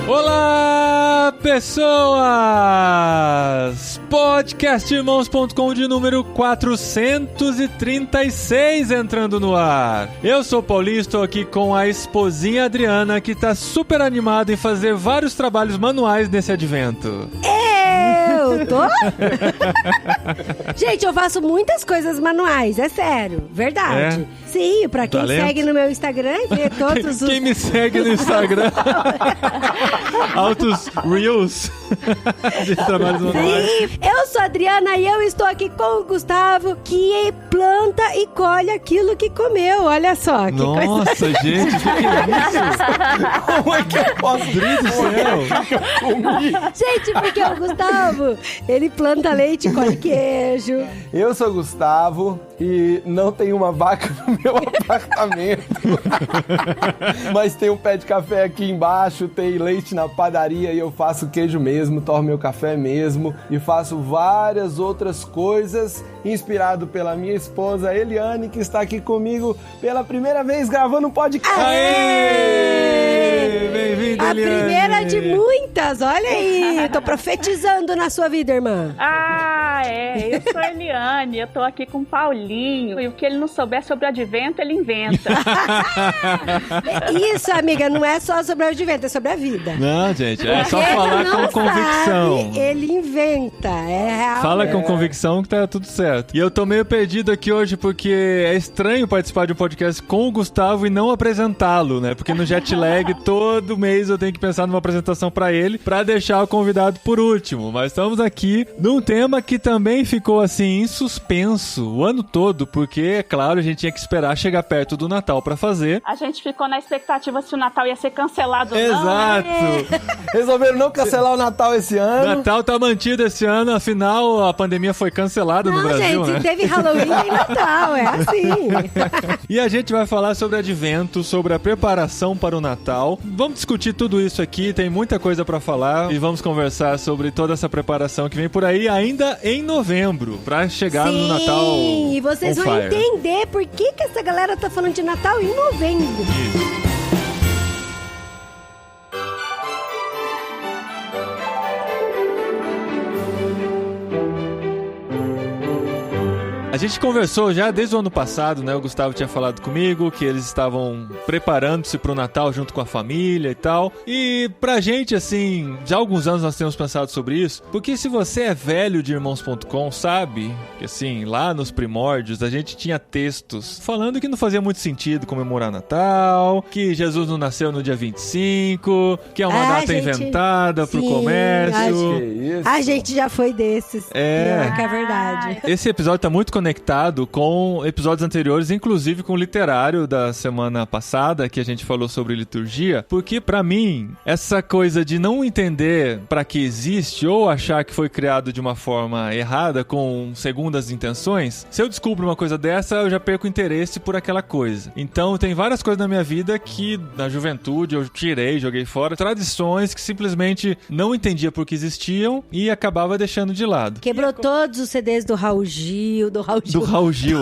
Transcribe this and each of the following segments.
Olá, pessoas! Podcastirmãos.com de número 436 entrando no ar. Eu sou o Paulinho, estou aqui com a esposinha Adriana, que tá super animada em fazer vários trabalhos manuais nesse advento. Eu tô? Gente, eu faço muitas coisas manuais, é sério, verdade. É? Sim, pra quem segue no meu Instagram, vê todos os... Quem me segue no Instagram? Altos Reels de trabalhos manuais. Sim, eu sou a Adriana e eu estou aqui com o Gustavo, que planta e colhe aquilo que comeu. Olha só, que Nossa, coisa... gente, o que é isso? Como é que eu posso abrir do céu? Gente, porque o Gustavo, ele planta leite e colhe queijo. Eu sou o Gustavo e não tem uma vaca no meu apartamento. Mas tem um pé de café aqui embaixo, tem leite na padaria e eu faço queijo mesmo, tomo meu café mesmo e faço várias outras coisas inspirado pela minha esposa Eliane, que está aqui comigo pela primeira vez gravando um podcast. Aê! Bem-vinda, A Eliane. primeira de muitas, olha aí. Eu tô profetizando na sua vida, irmã. Eu sou a Eliane, eu tô aqui com o Paulinho, e o que ele não souber sobre o advento, ele inventa. Isso, amiga, não é só sobre o advento, é sobre a vida. Não, gente, é só Ele falar não com convicção. sabe, ele inventa, é real. Fala com convicção que tá tudo certo. E eu tô meio perdido aqui hoje porque é estranho participar de um podcast com o Gustavo e não apresentá-lo, né? Porque no jet lag todo mês eu tenho que pensar numa apresentação pra ele, pra deixar o convidado por último. Mas estamos aqui num tema que também ficou assim em suspenso o ano todo, porque, é claro, a gente tinha que esperar chegar perto do Natal pra fazer. A gente ficou na expectativa se o Natal ia ser cancelado ou não. Exato! Resolveram não cancelar o Natal esse ano. Natal tá mantido esse ano, afinal a pandemia foi cancelada no Brasil, gente, né? teve Halloween e Natal, é assim. E a gente vai falar sobre advento, sobre a preparação para o Natal. Vamos discutir tudo isso aqui, tem muita coisa pra falar e vamos conversar sobre toda essa preparação que vem por aí ainda em novembro, pra chegar no Natal. Sim, e vocês on vão fire. entender por que essa galera tá falando de Natal em novembro. Isso. A gente conversou já desde o ano passado, né? O Gustavo tinha falado comigo que eles estavam preparando-se pro Natal junto com a família e tal. E pra gente, assim, já há alguns anos nós temos pensado sobre isso. Porque se você é velho de irmãos.com, sabe que, assim, lá nos primórdios a gente tinha textos falando que não fazia muito sentido comemorar Natal, que Jesus não nasceu no dia 25, que é uma data inventada pro comércio. A gente já foi desses. É. Que é verdade. Esse episódio tá muito conectado com episódios anteriores, inclusive com o literário da semana passada, que a gente falou sobre liturgia, porque pra mim, essa coisa de não entender pra que existe ou achar que foi criado de uma forma errada, com segundas intenções, se eu descubro uma coisa dessa, eu já perco interesse por aquela coisa. Então, tem várias coisas na minha vida que, na juventude, eu tirei, joguei fora, tradições que simplesmente não entendia por que existiam e acabava deixando de lado. Quebrou todos os CDs do Raul Gil, do Raul Gil. Do Raul Gil,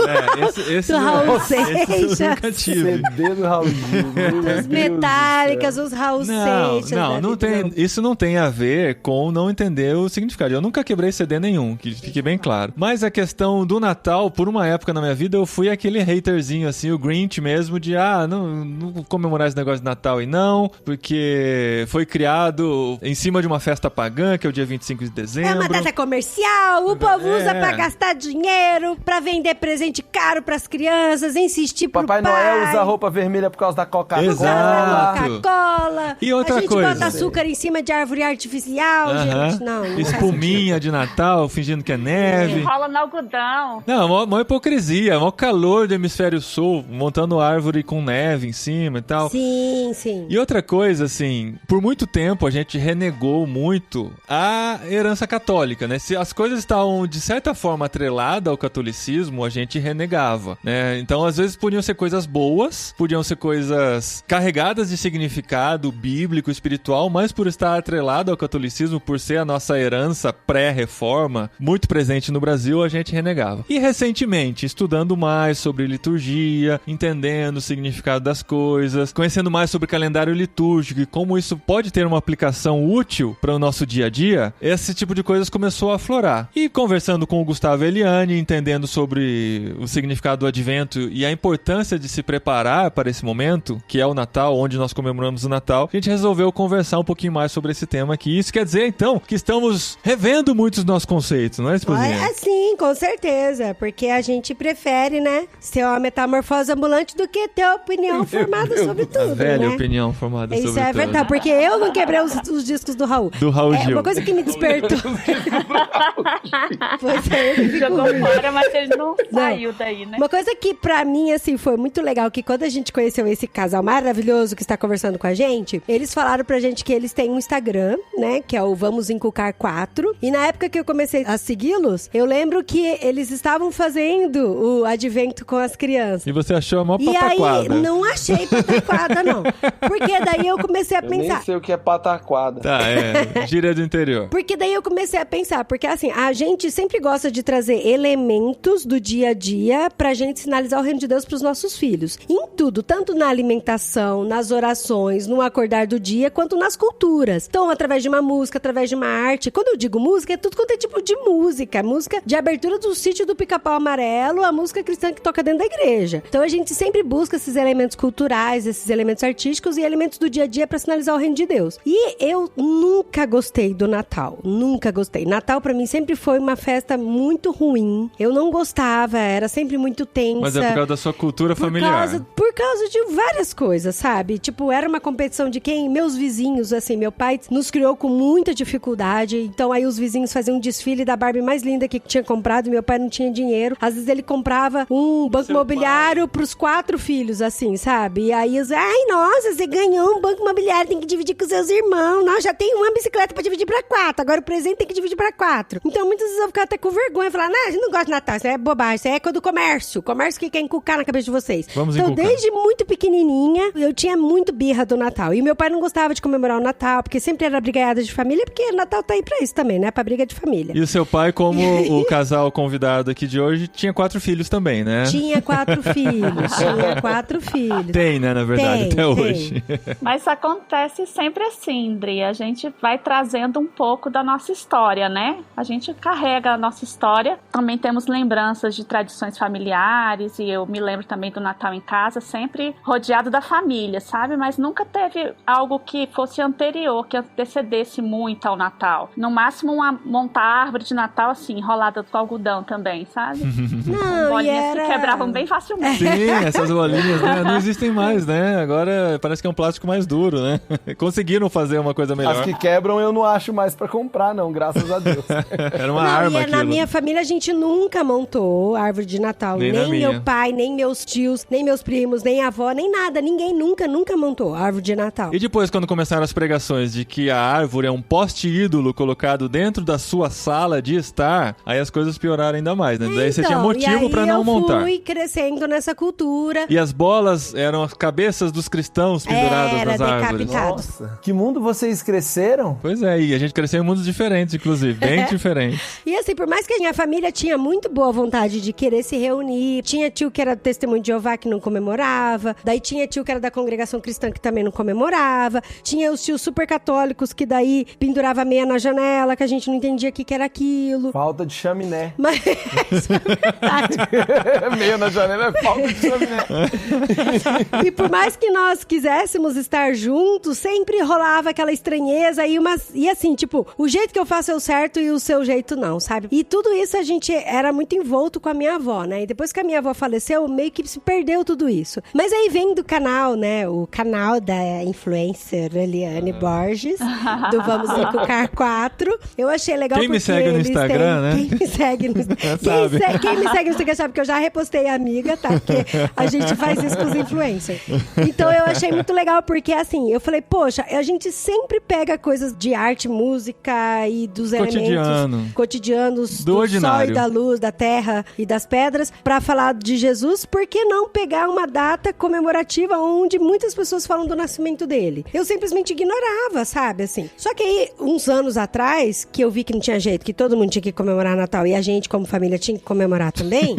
esse do Raul esse eu Seixas. nunca tive. CD do Raul Gil. Os Metallicas, os Raul Seixas. Não tem, isso não tem a ver com não entender o significado. Eu nunca quebrei CD nenhum, que fique bem claro. Mas a questão do Natal, por uma época na minha vida, eu fui aquele haterzinho, assim, o Grinch mesmo, de não comemorar esse negócio de Natal e não, porque foi criado em cima de uma festa pagã, que é o dia 25 de dezembro. É uma data comercial, o povo usa pra gastar dinheiro, pra vender presente caro pras crianças, insistir pro Papai pai. Noel usa roupa vermelha por causa da Coca-Cola. Exato. Coca-Cola. E outra a gente coisa. bota açúcar em cima de árvore artificial, gente. Não faz Espuminha de Natal, fingindo que é neve. Enrola no algodão. Não, mó hipocrisia, mó calor do hemisfério sul, montando árvore com neve em cima e tal. Sim, sim. E outra coisa, assim, por muito tempo a gente renegou muito a herança católica, né? Se as coisas estavam, de certa forma, atreladas ao catolicismo, catolicismo a gente renegava, né? Então, às vezes, podiam ser coisas boas, podiam ser coisas carregadas de significado bíblico, espiritual, mas por estar atrelado ao catolicismo, por ser a nossa herança pré-reforma, muito presente no Brasil, a gente renegava. E recentemente, estudando mais sobre liturgia, entendendo o significado das coisas, conhecendo mais sobre calendário litúrgico e como isso pode ter uma aplicação útil para o nosso dia a dia, esse tipo de coisas começou a aflorar. E conversando com o Gustavo e Eliane, entendendo sobre o significado do Advento e a importância de se preparar para esse momento, que é o Natal, onde nós comemoramos o Natal, a gente resolveu conversar um pouquinho mais sobre esse tema aqui. Isso quer dizer, então, que estamos revendo muitos dos nossos conceitos, não é, Esposinha? Sim, com certeza, porque a gente prefere, né, ser uma metamorfose ambulante do que ter opinião formada sobre tudo, A velha né? opinião formada sobre tudo. Isso é verdade, porque eu não quebrei os discos do Raul. Do Raul Gil. Uma coisa que me despertou. Pois é, ele jogou fora, mas ele não saiu daí, né? Uma coisa que pra mim, assim, foi muito legal, que quando a gente conheceu esse casal maravilhoso que está conversando com a gente, eles falaram pra gente que eles têm um Instagram, né, que é o Vamos Inculcar 4, e na época que eu comecei a segui-los, eu lembro que eles estavam fazendo o advento com as crianças. E você achou a maior E pataquada. aí, não achei pataquada, não. Porque daí eu comecei a Eu pensar... nem sei o que é pataquada. Tá, gíria do interior. Porque daí eu comecei a pensar, porque assim, a gente sempre gosta de trazer elementos do dia a dia pra gente sinalizar o reino de Deus pros nossos filhos. Em tudo, tanto na alimentação, nas orações, no acordar do dia, quanto nas culturas. Então, através de uma música, através de uma arte. Quando eu digo música, é tudo quanto é tipo de música. Música de abertura do Sítio do Pica-Pau Amarelo, a música cristã que toca dentro da igreja. Então, a gente sempre busca esses elementos culturais, esses elementos artísticos e elementos do dia a dia pra sinalizar o reino de Deus. E eu nunca gostei do Natal. Nunca gostei. Natal, pra mim, sempre foi uma festa muito ruim. Eu não gostava, era sempre muito tensa. Mas é por causa da sua cultura familiar. Por causa de várias coisas, sabe? Tipo, era uma competição de quem? Meus vizinhos, assim, meu pai nos criou com muita dificuldade, então aí os vizinhos faziam um desfile da Barbie mais linda que tinha comprado, e meu pai não tinha dinheiro. Às vezes ele comprava um banco imobiliário pros 4 filhos, assim, sabe? E aí, ai, nossa, você ganhou um banco imobiliário, tem que dividir com seus irmãos. Não, já tem uma bicicleta pra dividir pra 4, agora o presente tem que dividir pra 4. Então, muitas vezes eu ficava até com vergonha, falar, não, a gente não gosta de Natal, isso é bobagem, isso é coisa do comércio. Comércio que quer inculcar na cabeça de vocês. Vamos então, inculcar. desde muito pequenininha, eu tinha muito birra do Natal. E meu pai não gostava de comemorar o Natal, porque sempre era brigada de família, porque Natal tá aí pra isso também, né? Pra briga de família. E o seu pai, como o casal convidado aqui de hoje, tinha 4 filhos também, né? Tinha 4 filhos, tinha 4 filhos. Tem, né, na verdade, Tem, até tem. hoje. Mas acontece sempre assim, Dri. A gente vai trazendo um pouco da nossa história, né? A gente carrega a nossa história. Também temos lembranças de tradições familiares, e eu me lembro também do Natal em casa, sempre rodeado da família, sabe? Mas nunca teve algo que fosse anterior, que antecedesse muito ao Natal. No máximo, montar a árvore de Natal, assim, enrolada com algodão também, sabe? Não, Bolinhas que quebravam bem facilmente. Sim, essas bolinhas, né, não existem mais, né? Agora parece que é um plástico mais duro, né? Conseguiram fazer uma coisa melhor. As que quebram eu não acho mais pra comprar, não, graças a Deus. Era uma Não, arma e aquilo. na minha família a gente nunca montou árvore de Natal. Nem na Nem minha. meu pai, nem meus tios, nem meus primos, nem a avó, nem nada. Ninguém nunca montou árvore de Natal. E depois, quando começaram as pregações de que a árvore é um poste ídolo colocado dentro da sua sala de estar, aí as coisas pioraram ainda mais, né? Daí você tinha motivo pra não montar. Eu fui crescendo nessa cultura. E as bolas eram as cabeças dos cristãos penduradas Era nas árvores. decapitado. Nossa, que mundo vocês cresceram? Pois é, e a gente cresceu em mundos diferentes, inclusive, bem diferentes. E assim, por mais que a minha família tinha muito boa vontade de querer se reunir, tinha tio que era do Testemunho de Jeová que não comemorava, daí tinha tio que era da Congregação Cristã que também não comemorava, tinha os tios super católicos que daí pendurava meia na janela, que a gente não entendia o que era aquilo. Falta de chaminé. Mas isso é verdade. Meio na janela é falta de chaminé. E por mais que nós quiséssemos estar juntos, sempre rolava aquela estranheza e assim, tipo, o jeito que eu faço é o certo e o seu jeito não, sabe? E tudo isso a gente era muito envolto com a minha avó, né? E depois que a minha avó faleceu, meio que se perdeu tudo isso. Mas aí vem do canal, né? O canal da influencer Eliane Borges, do Vamos Inculcar 4. Eu achei legal Quem me porque segue no eles Instagram, né? Quem me segue no Sabe. Quem me segue no Instagram sabe que eu já repostei a amiga, tá? Porque a gente faz isso com os influencers. Então eu achei muito legal, porque assim, eu falei, poxa, a gente sempre pega coisas de arte, música e dos Cotidiano. elementos cotidianos Do sol ordinário. e da luz, da terra terra e das pedras para falar de Jesus, por que não pegar uma data comemorativa onde muitas pessoas falam do nascimento dele? Eu simplesmente ignorava, sabe, assim. Só que aí, uns anos atrás, que eu vi que não tinha jeito, que todo mundo tinha que comemorar Natal e a gente, como família, tinha que comemorar também.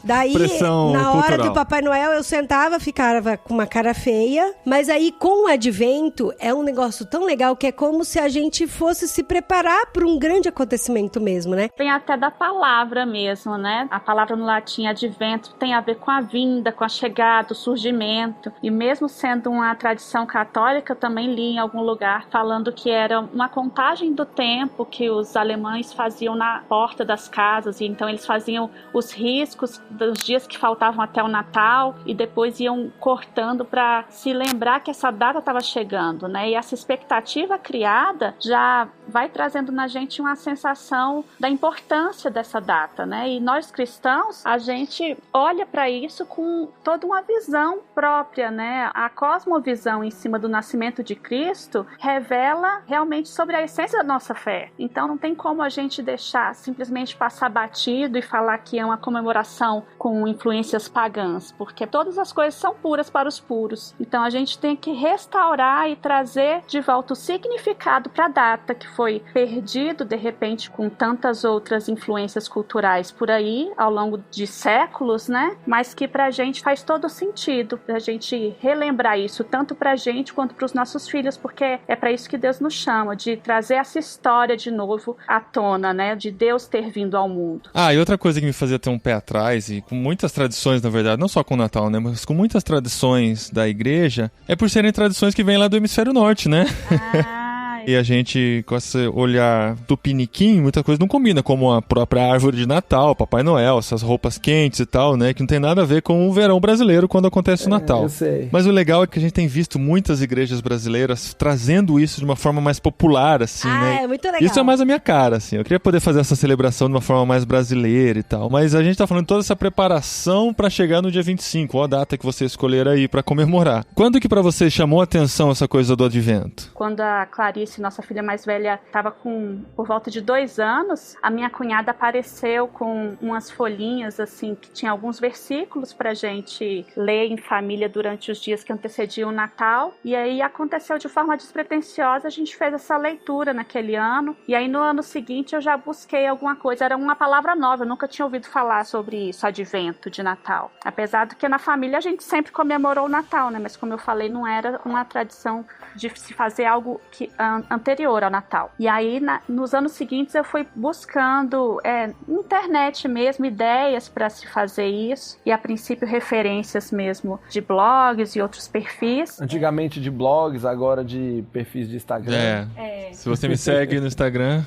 Daí, pressão na hora cultural do Papai Noel, eu sentava, ficava com uma cara feia, mas aí, com o advento, é um negócio tão legal que é como se a gente fosse se preparar para um grande acontecimento mesmo, né? Tem até da palavra mesmo, né? A palavra no latim advento tem a ver com a vinda, com a chegada, o surgimento. E mesmo sendo uma tradição católica, eu também li em algum lugar falando que era uma contagem do tempo que os alemães faziam na porta das casas. E então eles faziam os riscos dos dias que faltavam até o Natal e depois iam cortando para se lembrar que essa data estava chegando, né? E essa expectativa criada já vai trazendo na gente uma sensação da importância dessa data, né? E nós cristãos, a gente olha para isso com toda uma visão própria, né? A cosmovisão em cima do nascimento de Cristo revela realmente sobre a essência da nossa fé. Então não tem como a gente deixar simplesmente passar batido e falar que é uma comemoração com influências pagãs, porque todas as coisas são puras para os puros. Então a gente tem que restaurar e trazer de volta o significado para a data que foi perdido de repente com tantas outras influências culturais por aí ao longo de séculos, né? Mas que pra gente faz todo sentido a gente relembrar isso tanto pra gente quanto pros nossos filhos, porque é pra isso que Deus nos chama, de trazer essa história de novo à tona, né? De Deus ter vindo ao mundo. Ah, e outra coisa que me fazia ter um pé atrás, e com muitas tradições, na verdade, não só com o Natal, né? Mas com muitas tradições da igreja, é por serem tradições que vêm lá do hemisfério norte, né? E a gente, com esse olhar tupiniquim, muita coisa não combina, como a própria árvore de Natal, Papai Noel, essas roupas quentes e tal, né? Que não tem nada a ver com o verão brasileiro quando acontece o Natal. Eu sei. Mas o legal é que a gente tem visto muitas igrejas brasileiras trazendo isso de uma forma mais popular, assim, né? É muito legal. Isso é mais a minha cara, assim. Eu queria poder fazer essa celebração de uma forma mais brasileira e tal. Mas a gente tá falando de toda essa preparação pra chegar no dia 25, ou a data que você escolher aí pra comemorar. Quando que pra você chamou a atenção essa coisa do advento? Quando a Clarice, nossa filha mais velha, estava por volta de 2 anos, a minha cunhada apareceu com umas folhinhas, assim, que tinha alguns versículos pra gente ler em família durante os dias que antecediam o Natal. E aí aconteceu de forma despretensiosa, a gente fez essa leitura naquele ano. E aí no ano seguinte eu já busquei alguma coisa. Era uma palavra nova, eu nunca tinha ouvido falar sobre isso, advento de Natal. Apesar do que na família a gente sempre comemorou o Natal, né? Mas como eu falei, não era uma tradição de se fazer algo anterior ao Natal. E aí, nos anos seguintes, eu fui buscando internet mesmo, ideias para se fazer isso. E a princípio, referências mesmo de blogs e outros perfis. Antigamente de blogs, agora de perfis de Instagram. Se você me segue no Instagram.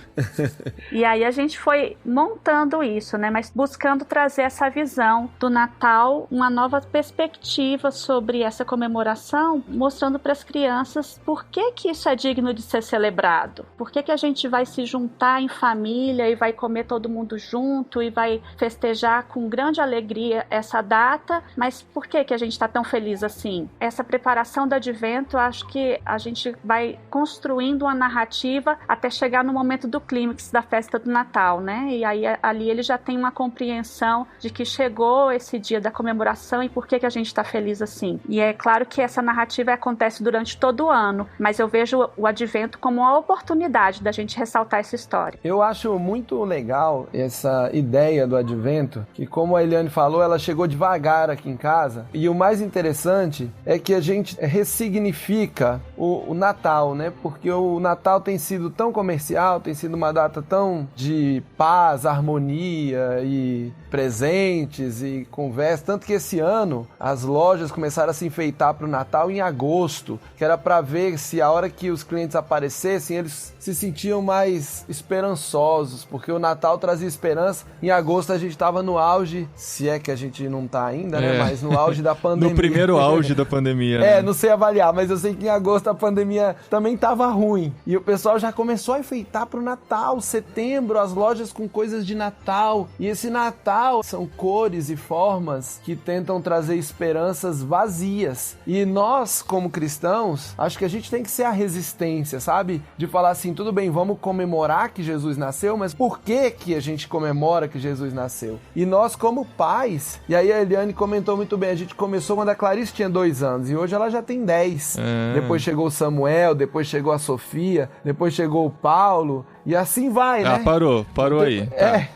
E aí a gente foi montando isso, né? Mas buscando trazer essa visão do Natal, uma nova perspectiva sobre essa comemoração, mostrando para as crianças por que isso é digno de ser celebrado. Por que a gente vai se juntar em família e vai comer todo mundo junto e vai festejar com grande alegria essa data, mas por que a gente está tão feliz assim? Essa preparação do advento, acho que a gente vai construindo uma narrativa até chegar no momento do clímax da festa do Natal, né? E aí ali ele já tem uma compreensão de que chegou esse dia da comemoração e por que a gente está feliz assim. E é claro que essa narrativa acontece durante todo o ano, mas eu vejo o advento como uma oportunidade da gente ressaltar essa história. Eu acho muito legal essa ideia do advento, que como a Eliane falou, ela chegou devagar aqui em casa, e o mais interessante é que a gente ressignifica o Natal, né? Porque o Natal tem sido tão comercial, tem sido uma data tão de paz, harmonia e presentes e conversa, tanto que esse ano as lojas começaram a se enfeitar para o Natal em agosto, que era para ver se a hora que os clientes aparecessem, eles se sentiam mais esperançosos, porque o Natal trazia esperança. Em agosto a gente estava no auge, se é que a gente não está ainda, né? Mas no auge da pandemia. No primeiro auge da pandemia. Né? Não sei avaliar, mas eu sei que em agosto agosto a pandemia também tava ruim. E o pessoal já começou a enfeitar pro Natal, setembro, as lojas com coisas de Natal. E esse Natal são cores e formas que tentam trazer esperanças vazias. E nós, como cristãos, acho que a gente tem que ser a resistência, sabe? De falar assim, tudo bem, vamos comemorar que Jesus nasceu, mas por que a gente comemora que Jesus nasceu? E nós, como pais, e aí a Eliane comentou muito bem, a gente começou quando a Clarice tinha 2 anos, e hoje ela já tem 10. Depois chegou o Samuel, depois chegou a Sofia, depois chegou o Paulo, e assim vai, né? Parou aí. É.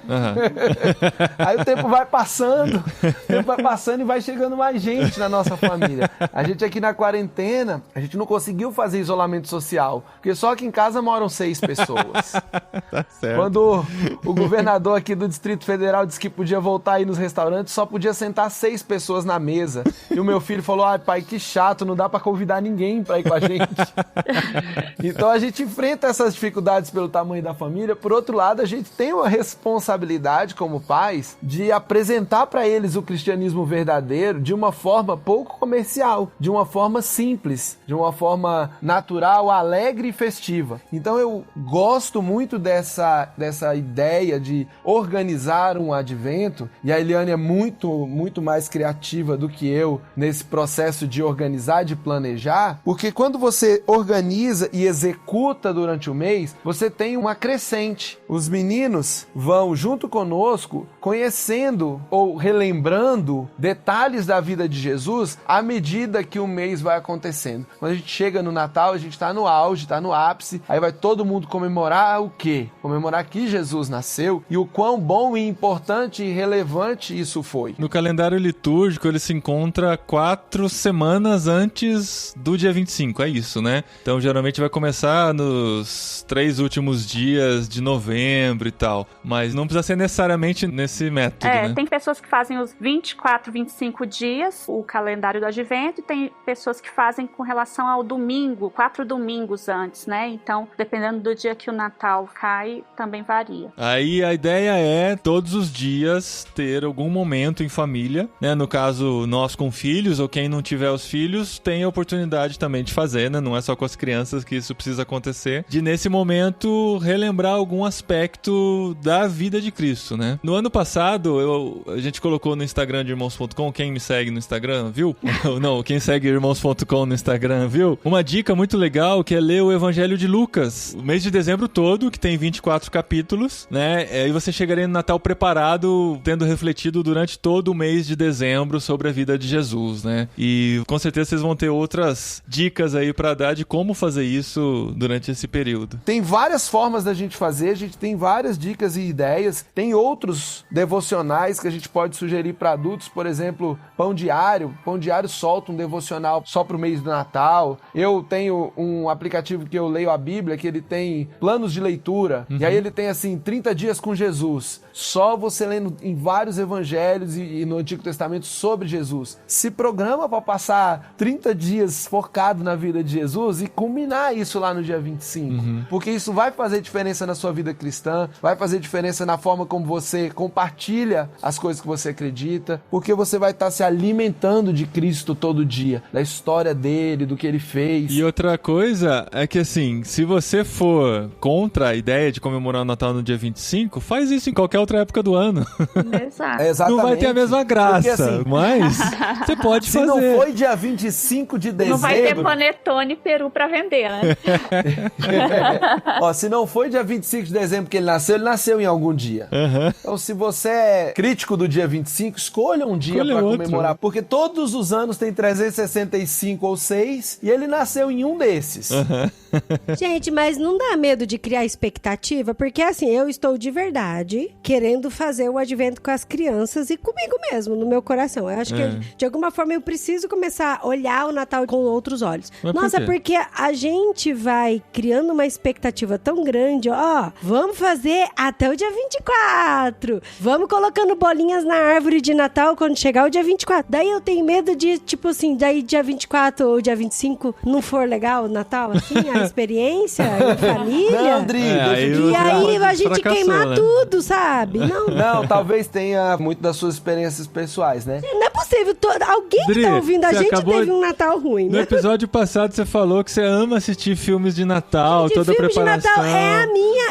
Aí o tempo vai passando e vai chegando mais gente na nossa família. A gente aqui na quarentena, a gente não conseguiu fazer isolamento social, porque só aqui em casa moram 6 pessoas. Tá certo. Quando o governador aqui do Distrito Federal disse que podia voltar aí nos restaurantes, só podia sentar 6 pessoas na mesa. E o meu filho falou, pai, que chato, não dá pra convidar ninguém pra ir com a gente. Então a gente enfrenta essas dificuldades pelo tamanho da família. Por outro lado, a gente tem uma responsabilidade como pais de apresentar para eles o cristianismo verdadeiro de uma forma pouco comercial, de uma forma simples, de uma forma natural, alegre e festiva. Então eu gosto muito dessa ideia de organizar um advento, e a Eliane é muito mais criativa do que eu nesse processo de organizar, de planejar, porque quando você organiza e executa durante o mês, você tem uma crescente. Os meninos vão junto conosco conhecendo ou relembrando detalhes da vida de Jesus à medida que o mês vai acontecendo. Quando a gente chega no Natal, a gente está no auge, está no ápice, aí vai todo mundo comemorar o quê? Comemorar que Jesus nasceu e o quão bom e importante e relevante isso foi. No calendário litúrgico, ele se encontra 4 semanas antes do dia 25, é isso, né? Então, geralmente vai começar nos 3 últimos dias de novembro e tal, mas não precisa ser necessariamente nesse método, né? Tem pessoas que fazem os 24, 25 dias, o calendário do advento, e tem pessoas que fazem com relação ao domingo, 4 domingos antes, né? Então, dependendo do dia que o Natal cai, também varia. Aí a ideia é todos os dias ter algum momento em família, né? No caso, nós com filhos, ou quem não tiver os filhos, tem a oportunidade também de fazer, né? Não é só com as crianças que isso precisa acontecer, de nesse momento relembrar algum aspecto da vida de Cristo, né? No ano passado, a gente colocou no Instagram de irmãos.com, quem me segue no Instagram, viu? Não, quem segue irmãos.com no Instagram, viu? Uma dica muito legal que é ler o Evangelho de Lucas, o mês de dezembro todo, que tem 24 capítulos, né? E você chegaria no Natal preparado, tendo refletido durante todo o mês de dezembro sobre a vida de Jesus, né? E com certeza vocês vão ter outras dicas aí pra dar de como fazer isso durante esse período. Tem várias formas da gente fazer, a gente tem várias dicas e ideias, tem outros devocionais que a gente pode sugerir para adultos, por exemplo, Pão Diário solta um devocional só pro mês do Natal. Eu tenho um aplicativo que eu leio a Bíblia, que ele tem planos de leitura, e aí ele tem assim, 30 dias com Jesus, só você lendo em vários evangelhos e no Antigo Testamento sobre Jesus. Se programa para passar 30 dias focado na vida de Jesus e culminar isso lá no dia 25, porque isso vai fazer diferença na sua vida cristã, vai fazer diferença na forma como você compartilha as coisas que você acredita, porque você vai estar se alimentando de Cristo todo dia, da história dele, do que ele fez. E outra coisa é que assim, se você for contra a ideia de comemorar o Natal no dia 25, faz isso em qualquer outra época do ano. Exato. Exatamente. Não vai ter a mesma graça, porque, assim, mas você pode fazer. Se não foi dia 25 de dezembro... Não vai ter panetone peru pra vender, né? Ó, se não foi dia 25 de dezembro que ele nasceu em algum dia. Então, se você é crítico do dia 25, escolha um dia para comemorar, porque todos os anos tem 365 ou 6 e ele nasceu em um desses. Gente, mas não dá medo de criar expectativa? Porque assim, eu estou de verdade querendo fazer o advento com as crianças e comigo mesmo, no meu coração. Eu acho que de alguma forma eu preciso começar a olhar o Natal com outros olhos. Mas nossa, porque a gente vai criando uma expectativa tão grande, ó, vamos fazer até o dia 24. Vamos colocando bolinhas na árvore de Natal quando chegar o dia 24. Daí eu tenho medo de, tipo assim, daí dia 24 ou dia 25 não for legal o Natal, assim, a experiência em família. Não, Andri, e aí a gente queimar, né, tudo, sabe? Não, talvez tenha muito das suas experiências pessoais, né? Não é possível. Alguém que tá ouvindo a gente teve um Natal ruim, No né? episódio passado passado você falou que você ama assistir filmes de Natal, Gente, toda a filme preparação. de Natal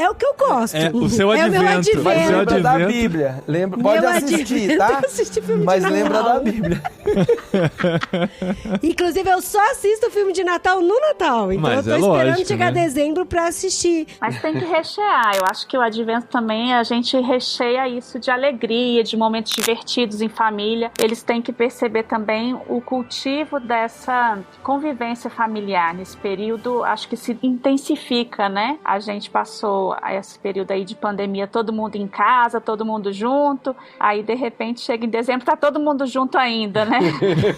é o que eu gosto. É o seu É o meu advento. Mas Seu lembra da advento. Bíblia. Pode assistir, tá? Assistir filme Mas de lembra Natal. da Bíblia. Inclusive, eu só assisto filme de Natal no Natal. Então Mas eu tô é esperando lógico, chegar né? dezembro pra assistir. Mas tem que rechear. Eu acho que o advento também, a gente recheia isso de alegria, de momentos divertidos em família. Eles têm que perceber também o cultivo dessa convivência familiar. Nesse período, acho que se intensifica, né? A gente passou esse período aí de pandemia, todo mundo em casa, todo mundo junto. Aí, de repente, chega em dezembro, tá todo mundo junto ainda, né?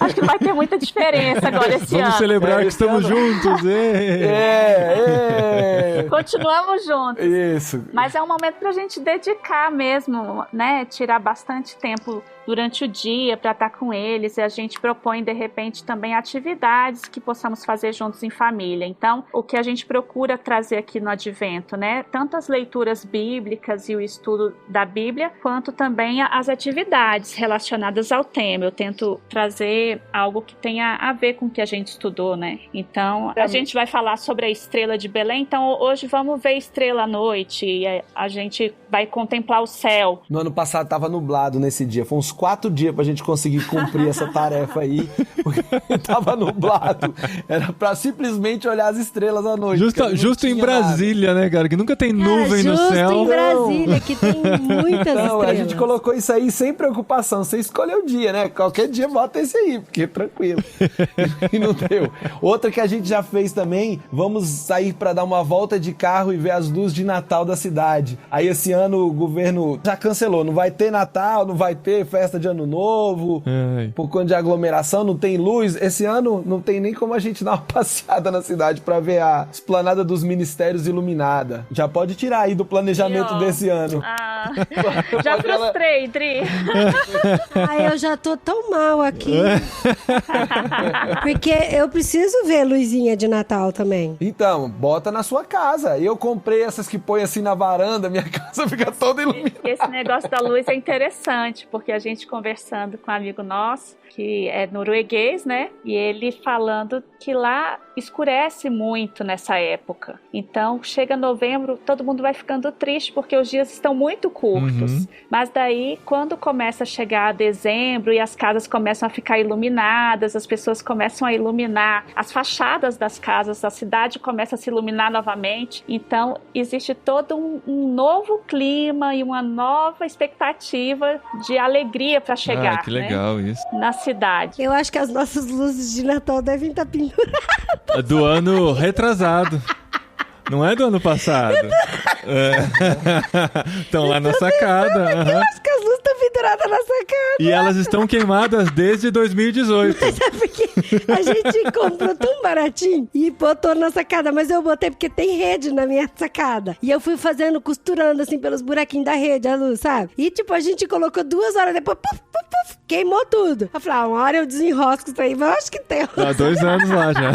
Acho que vai ter muita diferença agora esse ano. Vamos celebrar que estamos juntos. Continuamos juntos. Isso. Mas é um momento pra gente dedicar mesmo, né? Tirar bastante tempo durante o dia para estar com eles, e a gente propõe de repente também atividades que possamos fazer juntos em família. Então, o que a gente procura trazer aqui no Advento, né, tanto as leituras bíblicas e o estudo da Bíblia, quanto também as atividades relacionadas ao tema. Eu tento trazer algo que tenha a ver com o que a gente estudou, né? Então, a gente vai falar sobre a estrela de Belém. Então, hoje vamos ver estrela à noite e a gente vai contemplar o céu. No ano passado tava nublado nesse dia. Foi uns 4 dias pra gente conseguir cumprir essa tarefa aí, porque tava nublado. Era pra simplesmente olhar as estrelas à noite. Justo em Brasília, né, cara? Que nunca tem nuvem no justo céu. em Brasília, que tem muitas Não, estrelas. a gente colocou isso aí sem preocupação. Você escolheu o dia, né? Qualquer dia bota esse aí, porque é tranquilo. E não deu. Outra que a gente já fez também, vamos sair pra dar uma volta de carro e ver as luzes de Natal da cidade. Aí esse ano o governo já cancelou. Não vai ter Natal, não vai ter festa de Ano Novo. Ai. Por conta de aglomeração, não tem luz. Esse ano não tem nem como a gente dar uma passeada na cidade pra ver a esplanada dos ministérios iluminada. Já pode tirar aí do planejamento desse ano. Já frustrei, Dri. Ai, eu já tô tão mal aqui. Porque eu preciso ver luzinha de Natal também. Então, bota na sua casa. Eu comprei essas que põe assim na varanda, minha casa fica toda iluminada. Esse negócio da luz é interessante, porque a gente conversando com um amigo nosso, que é norueguês, né? E ele falando que lá escurece muito nessa época. Então, chega novembro, todo mundo vai ficando triste, porque os dias estão muito curtos. Mas daí, quando começa a chegar dezembro e as casas começam a ficar iluminadas, as pessoas começam a iluminar as fachadas das casas, a cidade começa a se iluminar novamente. Então, existe todo um novo clima e uma nova expectativa de alegria para chegar. Ah, que legal, né? isso. Na cidade. Eu acho que as nossas luzes de Natal devem estar penduradas. Do ano retrasado. Não é do ano passado. Estão lá na sacada. Eu acho que as luzes estão penduradas na sacada. E elas estão queimadas desde 2018. Sabe porque a gente comprou tão baratinho e botou na sacada, mas eu botei porque tem rede na minha sacada. E eu fui fazendo, costurando assim pelos buraquinhos da rede, a luz, sabe? E tipo, a gente colocou 2 horas depois, puf, puf, puf, queimou tudo. Eu falei, uma hora eu desenrosco isso aí, mas eu acho que tem. Há 2 anos lá já.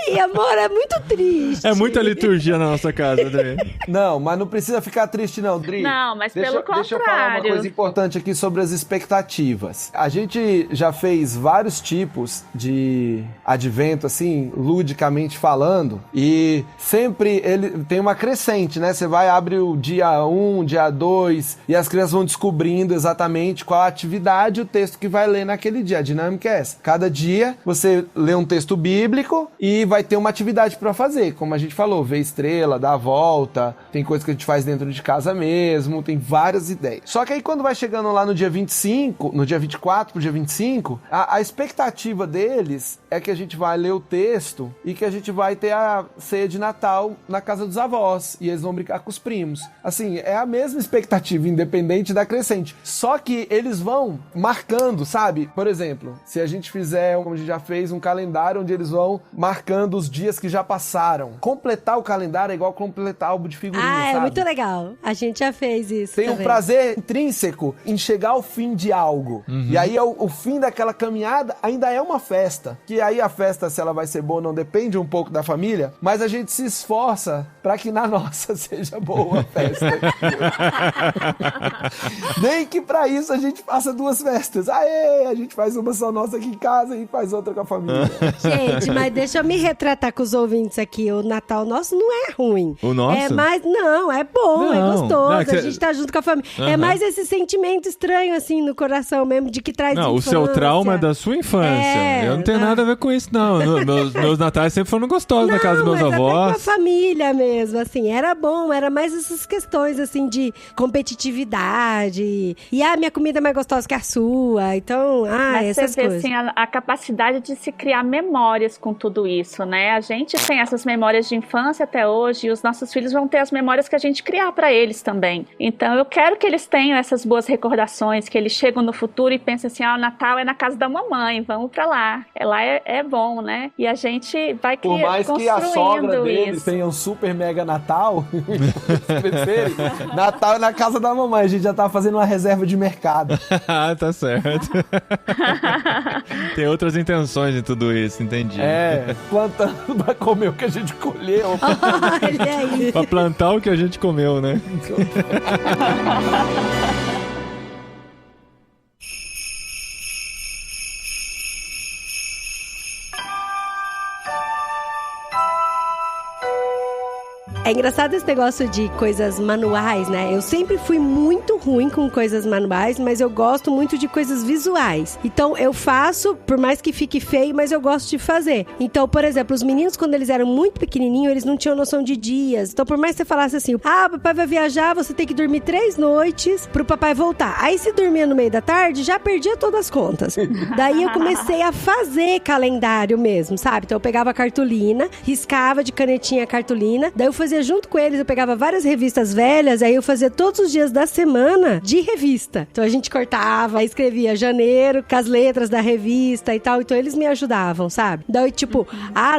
Ei, amor, é muito triste. É muita liturgia na nossa casa, André. Não, mas não precisa ficar triste não, Dri. Não, mas pelo Deixa eu falar uma contrário. coisa importante aqui sobre as expectativas. A gente já fez vários tipos de advento, assim, ludicamente falando, e sempre ele tem uma crescente, né? Você vai, abre o dia 1, dia 2, e as crianças vão descobrindo exatamente qual a atividade, o texto que vai ler naquele dia. A dinâmica é essa. Cada dia você lê um texto bíblico e vai ter uma atividade pra fazer, como a gente falou, ver estrela, dar a volta, tem coisa que a gente faz dentro de casa mesmo, tem várias ideias. Só que aí quando vai chegando lá no dia 25, no dia 24 pro dia 25, a expectativa deles é que a gente vai ler o texto e que a gente vai ter a ceia de Natal na casa dos avós e eles vão brincar com os primos. Assim, é a mesma expectativa, independente da crescente. Só que eles vão marcando, sabe? Por exemplo, se a gente fizer, como a gente já fez, um calendário onde eles vão marcando os dias que já passaram. Completar o calendário é igual completar álbum de figurinha, Ah, sabe? é muito legal. A gente já fez isso Tem um também. prazer intrínseco em chegar ao fim de algo. E aí o fim daquela caminhada ainda é uma festa. Que aí a festa, se ela vai ser boa ou não, depende um pouco da família, mas a gente se esforça pra que na nossa seja boa a festa. Nem que pra isso a gente faça 2 festas. Aê, a gente faz uma só nossa aqui em casa e faz outra com a família. Gente, mas deixa eu me retratar com os ouvintes aqui. O Natal nosso não é ruim. O nosso? É mais, não, é bom, é Não, gostoso. não, é que a gente tá junto com a família. É Aham. mais esse sentimento estranho, assim, no coração mesmo, de que traz Não, o infância. seu trauma é da sua infância. É, Eu não tenho nada a ver com isso, não. Meus natais sempre foram gostosos na casa dos meus mas até com a avós. família mesmo, assim, era bom, era mais essas questões, assim, de competitividade. E, minha comida é mais gostosa que a sua. Então, Mas essas você vê, coisas. assim, a capacidade de se criar memórias com tudo isso, né? A gente tem essas memórias de infância até hoje e os nossos filhos vão ter as memórias que a gente criar para eles também. Então, eu quero que eles tenham essas boas recordações, que eles chegam no futuro e pensem assim, o Natal é na casa da mamãe, vamos para lá. Lá é bom, né? E a gente vai Por mais que a sogra construindo deles isso. tenha um super mega Natal, Natal é na casa da mamãe, a gente já tá fazendo uma reserva de mercado. Tá certo. Tem outras intenções em tudo isso, entendi. Plantando pra comer o que a gente colheu. Olha aí. Pra plantar o que a gente comeu, né? É engraçado esse negócio de coisas manuais, né? Eu sempre fui muito ruim com coisas manuais, mas eu gosto muito de coisas visuais. Então, eu faço, por mais que fique feio, mas eu gosto de fazer. Então, por exemplo, os meninos, quando eles eram muito pequenininhos, eles não tinham noção de dias. Então, por mais que você falasse assim, papai vai viajar, você tem que dormir 3 noites pro papai voltar. Aí, se dormia no meio da tarde, já perdia todas as contas. Daí, eu comecei a fazer calendário mesmo, sabe? Então, eu pegava a cartolina, riscava de canetinha a cartolina, daí eu fazia junto com eles, eu pegava várias revistas velhas, aí eu fazia todos os dias da semana de revista. Então a gente cortava, escrevia janeiro com as letras da revista e tal, então eles me ajudavam, sabe? Daí tipo,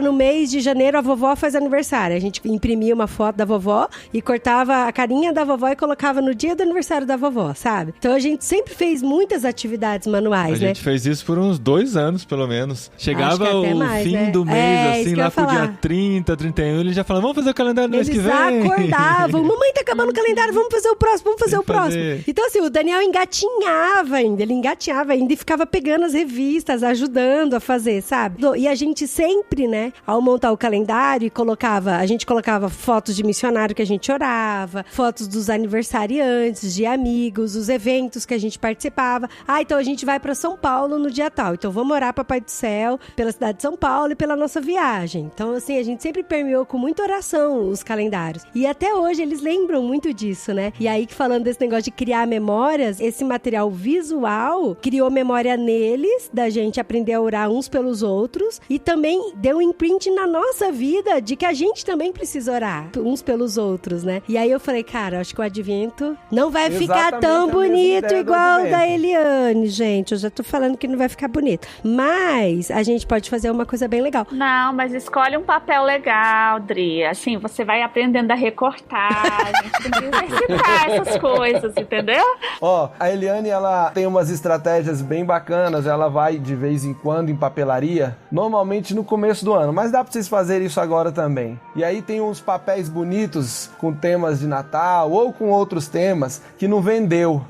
no mês de janeiro a vovó faz aniversário, a gente imprimia uma foto da vovó e cortava a carinha da vovó e colocava no dia do aniversário da vovó, sabe? Então a gente sempre fez muitas atividades manuais, A gente fez isso por uns 2 anos, pelo menos. Chegava o mais, fim né? do mês, assim, isso que eu lá ia pro dia falar. 30, 31, ele já falava, vamos fazer o calendário do mês que Eles vem. acordavam, mamãe tá acabando o calendário, vamos fazer o próximo, vamos fazer o próximo. Então assim, o Daniel engatinhava ainda e ficava pegando as revistas, ajudando a fazer, sabe? E a gente sempre, né, ao montar o calendário, a gente colocava fotos de missionário que a gente orava, fotos dos aniversariantes, de amigos, os eventos que a gente participava. Então a gente vai pra São Paulo no dia tal, então vamos orar Papai do Céu pela cidade de São Paulo e pela nossa viagem. Então assim, a gente sempre permeou com muita oração os calendários. E até hoje eles lembram muito disso, né? E aí, falando desse negócio de criar memórias, esse material visual criou memória neles, da gente aprender a orar uns pelos outros, e também deu um imprint na nossa vida de que a gente também precisa orar uns pelos outros, né? E aí eu falei, cara, acho que o Advento não vai ficar tão bonito igual o da Eliane, gente. Eu já tô falando que não vai ficar bonito. Mas a gente pode fazer uma coisa bem legal. Não, mas escolhe um papel legal, Dri. Assim, você vai aprendendo a recortar, a gente tem que exercitar essas coisas, entendeu? A Eliane, ela tem umas estratégias bem bacanas, ela vai de vez em quando em papelaria, normalmente no começo do ano, mas dá pra vocês fazerem isso agora também. E aí tem uns papéis bonitos com temas de Natal ou com outros temas que não vendeu,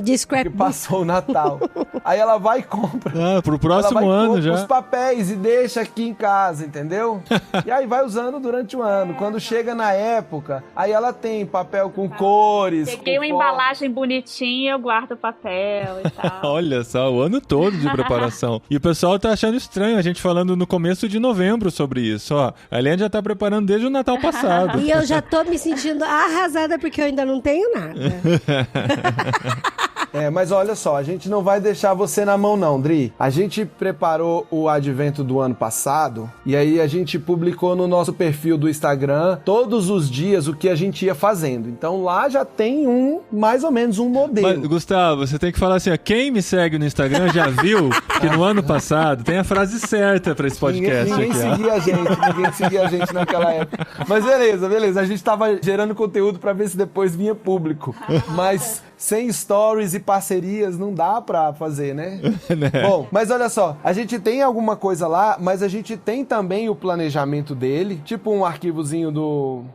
que passou o Natal. Aí ela vai e compra. Pro próximo ano já. Os papéis e deixa aqui em casa, entendeu? E aí vai usando durante o ano. Quando chega na época, aí ela tem papel com cores. Peguei uma embalagem bonitinha, eu guardo o papel e tal. Olha só, o ano todo de preparação. E o pessoal tá achando estranho a gente falando no começo de novembro sobre isso, ó. A Eliane já tá preparando desde o Natal passado. E eu já tô me sentindo arrasada porque eu ainda não tenho nada. Mas olha só, a gente não vai deixar você na mão não, Dri. A gente preparou o Advento do ano passado e aí a gente publicou no nosso perfil do Instagram todos os dias o que a gente ia fazendo. Então lá já tem mais ou menos um modelo. Mas, Gustavo, você tem que falar assim, ó, quem me segue no Instagram já viu que no ano passado tem a frase certa pra esse podcast ninguém aqui, ninguém seguia a gente naquela época. Mas beleza. A gente tava gerando conteúdo pra ver se depois vinha público. Mas sem stories e parcerias não dá pra fazer, né? Bom, mas olha só, a gente tem alguma coisa lá, mas a gente tem também o planejamento dele, tipo um arquivozinho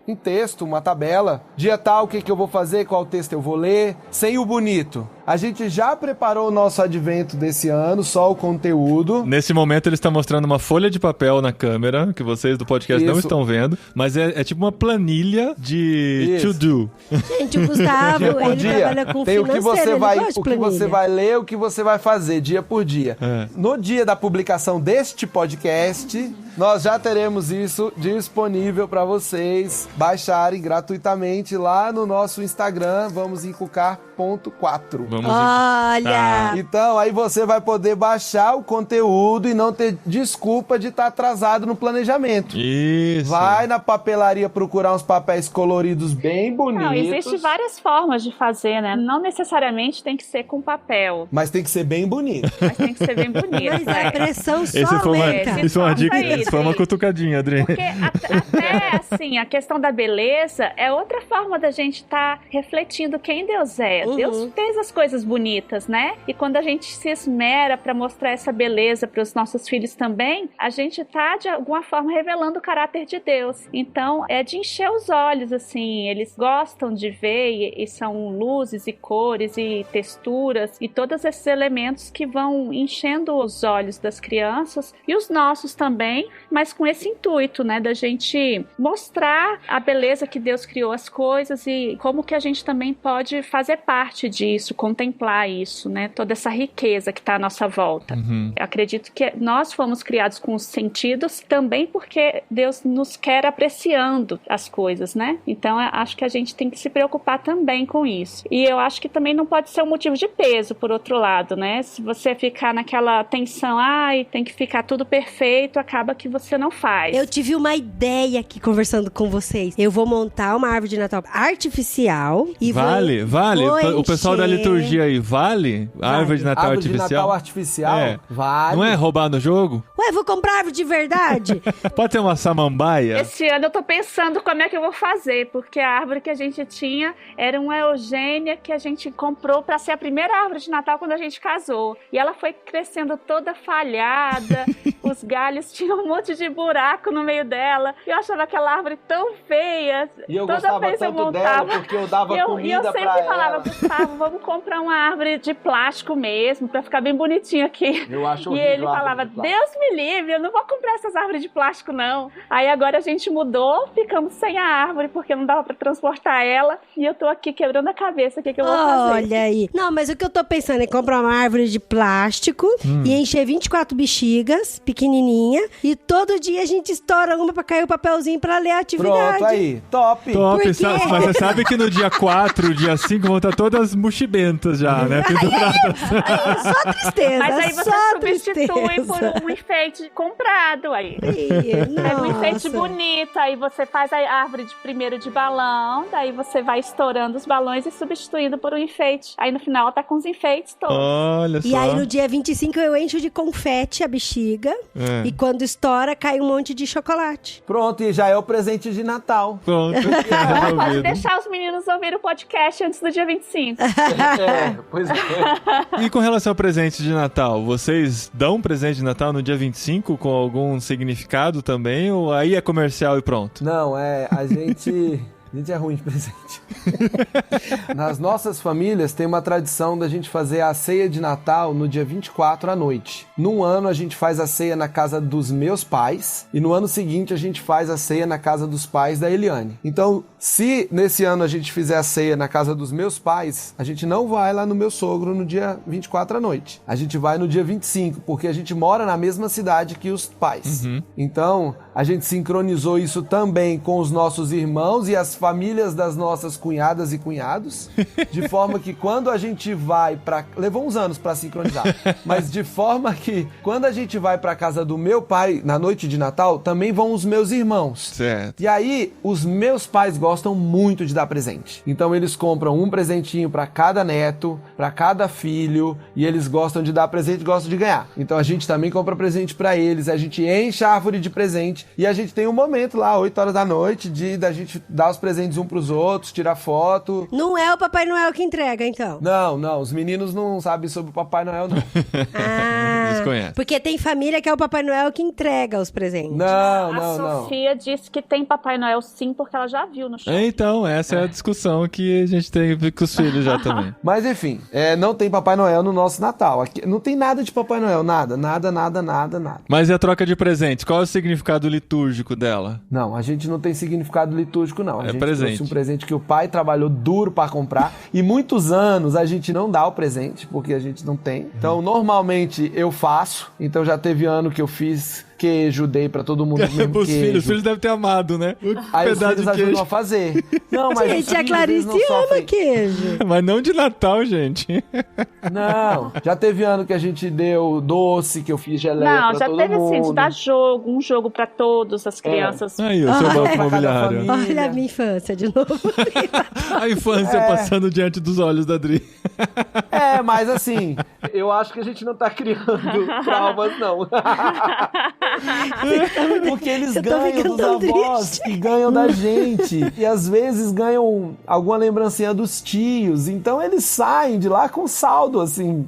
um texto, uma tabela, dia tal, o que eu vou fazer, qual texto eu vou ler, sem o bonito. A gente já preparou o nosso advento desse ano, só o conteúdo. Nesse momento ele está mostrando uma folha de papel na câmera, que vocês do podcast não estão vendo, mas é tipo uma planilha de to-do. Gente, o Gustavo, ele trabalha com tem financeiro, o que você vai ler, o que você vai fazer, dia por dia. No dia da publicação deste podcast, nós já teremos isso disponível para vocês baixarem gratuitamente lá no nosso Instagram, vamosencucar.4. Olha! Então, aí você vai poder baixar o conteúdo e não ter desculpa de estar atrasado no planejamento. Isso. Vai na papelaria procurar uns papéis coloridos bem bonitos. Não, existem várias formas de fazer, né? Não necessariamente tem que ser com papel. Mas tem que ser bem bonito. Mas tem que ser bem bonito. Mas a pressão só aumenta. Isso foi uma dica, isso foi uma cutucadinha, Adri. Porque até, assim, a questão da beleza é outra forma da gente estar refletindo quem Deus é. Deus fez as coisas bonitas, né? E quando a gente se esmera para mostrar essa beleza para os nossos filhos também, a gente tá, de alguma forma, revelando o caráter de Deus. Então, é de encher os olhos, assim. Eles gostam de ver e são luzes e cores e texturas e todos esses elementos que vão enchendo os olhos das crianças e os nossos também, mas com esse intuito, né, da gente mostrar a beleza que Deus criou as coisas e como que a gente também pode fazer parte disso, contemplar isso, né, toda essa riqueza que está à nossa volta. Eu acredito que nós fomos criados com os sentidos também porque Deus nos quer apreciando as coisas, né? Então, eu acho que a gente tem que se preocupar também com isso. E eu acho que também não pode ser um motivo de peso, por outro lado, né? Se você ficar naquela tensão, tem que ficar tudo perfeito, acaba que você não faz. Eu tive uma ideia aqui conversando com vocês. Eu vou montar uma árvore de Natal artificial e vale. O pessoal da liturgia aí, vale? A árvore de Natal árvore artificial? De Natal artificial? Vale. Não é roubar no jogo? Ué, vou comprar árvore de verdade? Pode ter uma samambaia? Esse ano eu tô pensando como é que eu vou fazer, porque a árvore que a gente tinha era uma eugênia que a gente comprou pra ser a primeira árvore de Natal quando a gente casou. E ela foi crescendo toda falhada, os galhos tinham um monte de buraco no meio dela. E eu achava aquela árvore tão feia. E eu toda gostava vez tanto eu montava, dela porque eu dava comida pra ela. E eu sempre falava, Gustavo, vamos comprar uma árvore de plástico mesmo, pra ficar bem bonitinho aqui. Eu acho E horrível ele falava, Deus me livre, eu não vou comprar essas árvores de plástico, não. Aí agora a gente mudou, ficamos sem a árvore, porque não dava pra transportar ela. E eu tô aqui quebrando a cabeça, o que eu vou fazer? Olha aí. Não, mas o que eu tô pensando é comprar uma árvore de plástico e encher 24 bexigas, pequenininha, e todo dia a gente estoura uma pra cair o papelzinho pra ler a atividade. Pronto, aí. Top. Mas você sabe que no dia 4, dia 5 vão estar todas mochibentas já, né? Penduradas. Só tristeza. Mas aí você só substitui tristeza. por um enfeite comprado aí. Ih, Pega um enfeite nossa. bonito, aí você faz a árvore primeiro de balão, daí você vai estourando os balões e substituindo por um enfeite. Aí no final ela tá com os enfeites todos. Olha só. E aí no dia 25 eu encho de confete a bexiga e quando estoura cai um monte de chocolate. Pronto, e já é o presente de Natal. Pronto. Pode deixar os meninos ouvir o podcast antes do dia 25. Pois é. E com relação ao presente de Natal, vocês dão um presente de Natal no dia 25 com algum significado também? Ou aí é comercial e pronto? Não, a gente é ruim de presente. Nas nossas famílias tem uma tradição da gente fazer a ceia de Natal no dia 24 à noite. Num ano a gente faz a ceia na casa dos meus pais e no ano seguinte a gente faz a ceia na casa dos pais da Eliane. Então, se nesse ano a gente fizer a ceia na casa dos meus pais, a gente não vai lá no meu sogro no dia 24 à noite. A gente vai no dia 25, porque a gente mora na mesma cidade que os pais. Então, a gente sincronizou isso também com os nossos irmãos e as famílias das nossas cunhadas e cunhados, de forma que quando a gente vai pra... Levou uns anos pra sincronizar, mas de forma que quando a gente vai pra casa do meu pai na noite de Natal, também vão os meus irmãos. Certo. E aí, os meus pais gostam muito de dar presente. Então eles compram um presentinho pra cada neto, pra cada filho, e eles gostam de dar presente e gostam de ganhar. Então a gente também compra presente pra eles, a gente enche a árvore de presente, e a gente tem um momento lá, 8 horas da noite, da gente dar os presentes presentes um pros outros, tira foto. Não é o Papai Noel que entrega, então? Não, os meninos não sabem sobre o Papai Noel, não. Desconhece. Porque tem família que é o Papai Noel que entrega os presentes. Não. A Sofia disse que tem Papai Noel sim, porque ela já viu no show. Então, essa é a discussão que a gente teve com os filhos já também. Mas enfim, não tem Papai Noel no nosso Natal. Aqui, não tem nada de Papai Noel, nada. Mas e a troca de presentes? Qual é o significado litúrgico dela? Não, a gente não tem significado litúrgico, não. A gente presente. trouxe um presente que o pai trabalhou duro pra comprar. E muitos anos a gente não dá o presente, porque a gente não tem. Então, normalmente, eu faço. Então, já teve ano que eu fiz queijo, dei pra todo mundo o mesmo Os queijo. filhos devem ter amado, né? Aí os Pedaço filhos de ajudam queijo. a fazer. Não, mas Gente, os a filhos, Clarice eles não ama sofrem. queijo. Mas não de Natal, gente. Não, já teve ano que a gente deu doce, que eu fiz geleia Não, pra já todo teve mundo. assim, de dar um jogo pra todas as crianças. Aí, o seu Ah, banco pra cada imobiliário. família. Olha a minha infância de novo. A infância passando diante dos olhos da Adri. Mas assim, eu acho que a gente não tá criando traumas, não. Porque eles Eu tô ganham ficando dos tão avós triste. e ganham da gente. E às vezes ganham alguma lembrancinha dos tios. Então eles saem de lá com saldo, assim,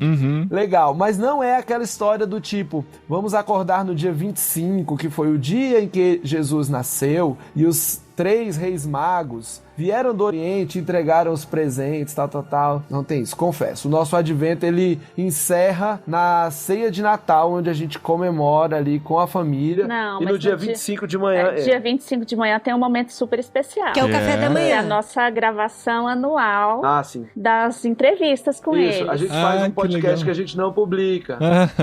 legal. Mas não é aquela história do tipo, vamos acordar no dia 25, que foi o dia em que Jesus nasceu, e os 3 reis magos vieram do Oriente, entregaram os presentes, tal. Não tem isso, confesso. O nosso advento, ele encerra na ceia de Natal, onde a gente comemora ali com a família. Não, e mas no dia no dia- 25 de manhã... Dia 25 de manhã tem um momento super especial. Que é o café da É a manhã. nossa gravação anual Ah, sim. das entrevistas com Isso, eles. a gente faz Ah, um que podcast legal. que a gente não publica.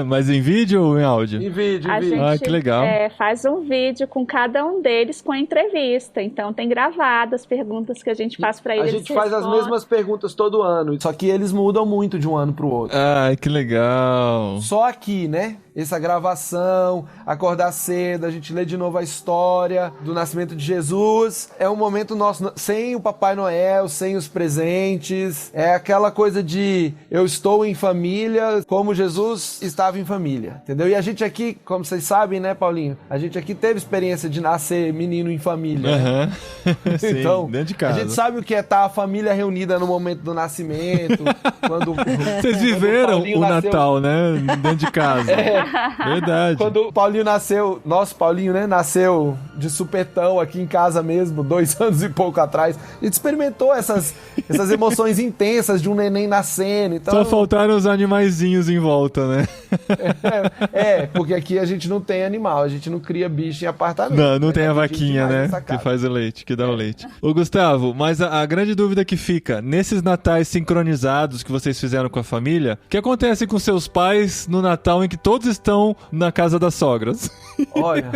Mas em vídeo ou em áudio? Em vídeo, A em vídeo. gente Ah, que legal. faz um vídeo com cada um deles com a entrevista. Então tem gravado as perguntas que a gente faz pra A eles. gente faz as respondem. mesmas perguntas todo ano, só que eles mudam muito de um ano pro outro. Ai, que legal. Só aqui, né? Essa gravação, acordar cedo, a gente lê de novo a história do nascimento de Jesus. É um momento nosso, sem o Papai Noel, sem os presentes. É aquela coisa de eu estou em família como Jesus estava em família, entendeu? E a gente aqui, como vocês sabem, né, Paulinho? A gente aqui teve experiência de nascer menino em família, né? Aham. Sim, Então, dentro de a casa. gente sabe o que é estar a família reunida no momento do nascimento. quando Vocês viveram Paulinho o nasceu- Natal, né? Dentro de casa. Verdade. Quando o Paulinho nasceu, nosso Paulinho, né, nasceu de supetão aqui em casa mesmo, 2 anos e pouco atrás. A gente experimentou essas emoções intensas de um neném nascendo. Então, Só faltaram os animaizinhos em volta, né? porque aqui a gente não tem animal, a gente não cria bicho em apartamento. Não tem a Mas aqui vaquinha, demais né? nessa Que casa. faz o leite, que dá o leite. Ô, Gustavo, mas a grande dúvida que fica, nesses natais sincronizados que vocês fizeram com a família, o que acontece com seus pais no Natal em que todos estão na casa das sogras? Olha,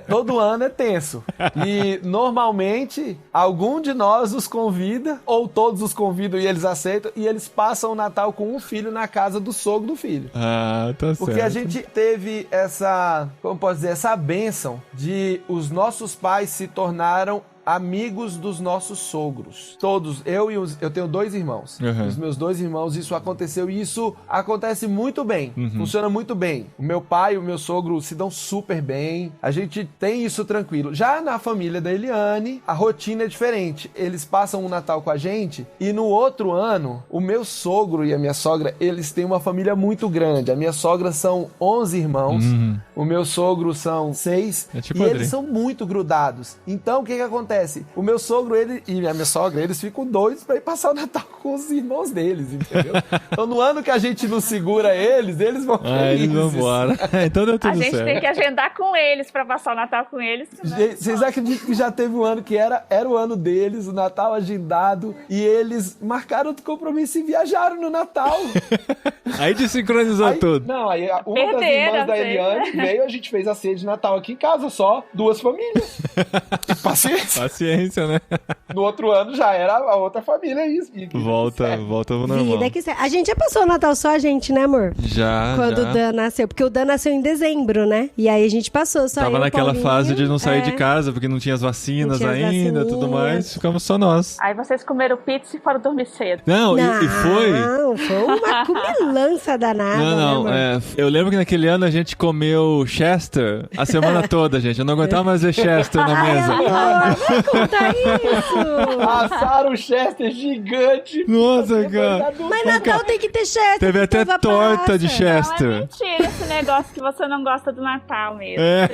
todo ano é tenso. E normalmente algum de nós os convida, ou todos os convidam e eles aceitam, e eles passam o Natal com um filho na casa do sogro do filho. Ah, tá certo. Porque a gente teve essa, como posso dizer, essa bênção de os nossos pais se tornaram amigos dos nossos sogros. Todos, eu tenho 2 irmãos. Uhum. Os meus 2 irmãos, isso aconteceu e isso acontece muito bem. Funciona muito bem. O meu pai e o meu sogro se dão super bem. A gente tem isso tranquilo. Já na família da Eliane, a rotina é diferente. Eles passam o Natal com a gente e no outro ano, o meu sogro e a minha sogra, eles têm uma família muito grande. A minha sogra são 11 irmãos. O meu sogro são 6. É tipo e Adri. eles são muito grudados. Então, o que acontece? O meu sogro e a minha sogra, eles ficam doidos pra ir passar o Natal com os irmãos deles, entendeu? Então, no ano que a gente não segura eles vão Eles vão felizes. embora. Então deu A tudo gente certo. tem que agendar com eles pra passar o Natal com eles. senão- Gente, vocês acreditam que já teve um ano que era o ano deles, o Natal agendado, e eles marcaram outro compromisso e viajaram no Natal. Aí desincronizou Aí, tudo. não, aí uma das Perderam, irmãs da sei. Eliane veio, a gente fez a ceia de Natal aqui em casa, só 2 famílias. Paciência. Paciência, né? No outro ano já era a outra família, isso. E- Volta ao normal. Vida que segue. A gente já passou o Natal só a gente, né, amor? Já, Quando já. o Dan nasceu. Porque o Dan nasceu em dezembro, né? E aí a gente passou só Tava eu, naquela Paulinho, fase de não sair de é. casa, porque não tinha as vacinas Não tinha as ainda, tudo vacininhas. mais. Ficamos só nós. Aí vocês comeram pizza e foram dormir cedo. Não, e foi... Não, foi uma cumilança danada, Não, né, amor? eu lembro que naquele ano a gente comeu Chester a semana toda, gente. Eu não aguentava mais ver Chester na Ai, mesa. amor, vai contar isso? Assaram o Chester gigante. Nossa, cara. Mas Natal tem que ter Chester. Teve até uva torta passa. de Não, é Chester. mentira esse negócio que você não gosta do Natal mesmo. É.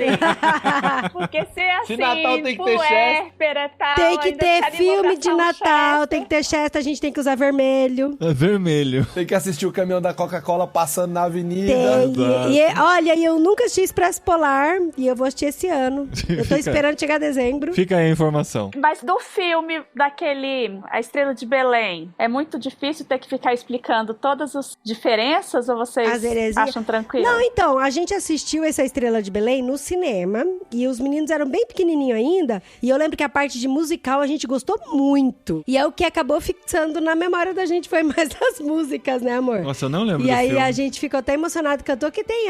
Porque se é assim, Se Natal tem que ter puérpera e tal, Tem que ainda ter quer filme de invocação Natal, Chester. tem que ter Chester, a gente tem que usar vermelho. É vermelho. Tem que assistir o caminhão da Coca-Cola passando na avenida. Tem. Exato. Olha, eu nunca assisti Expresso Polar e eu vou assistir esse ano. Eu tô esperando chegar dezembro. Fica aí a informação. Mas do filme daquele A Estrela de Belém, é muito difícil ter que ficar explicando todas as diferenças ou vocês As heresias. acham tranquilo? Não, então, a gente assistiu essa Estrela de Belém no cinema e os meninos eram bem pequenininhos ainda e eu lembro que a parte de musical a gente gostou muito. E é o que acabou fixando na memória da gente foi mais das músicas, né, amor? Nossa, eu não lembro E do aí filme. a gente ficou até emocionado, cantou que tem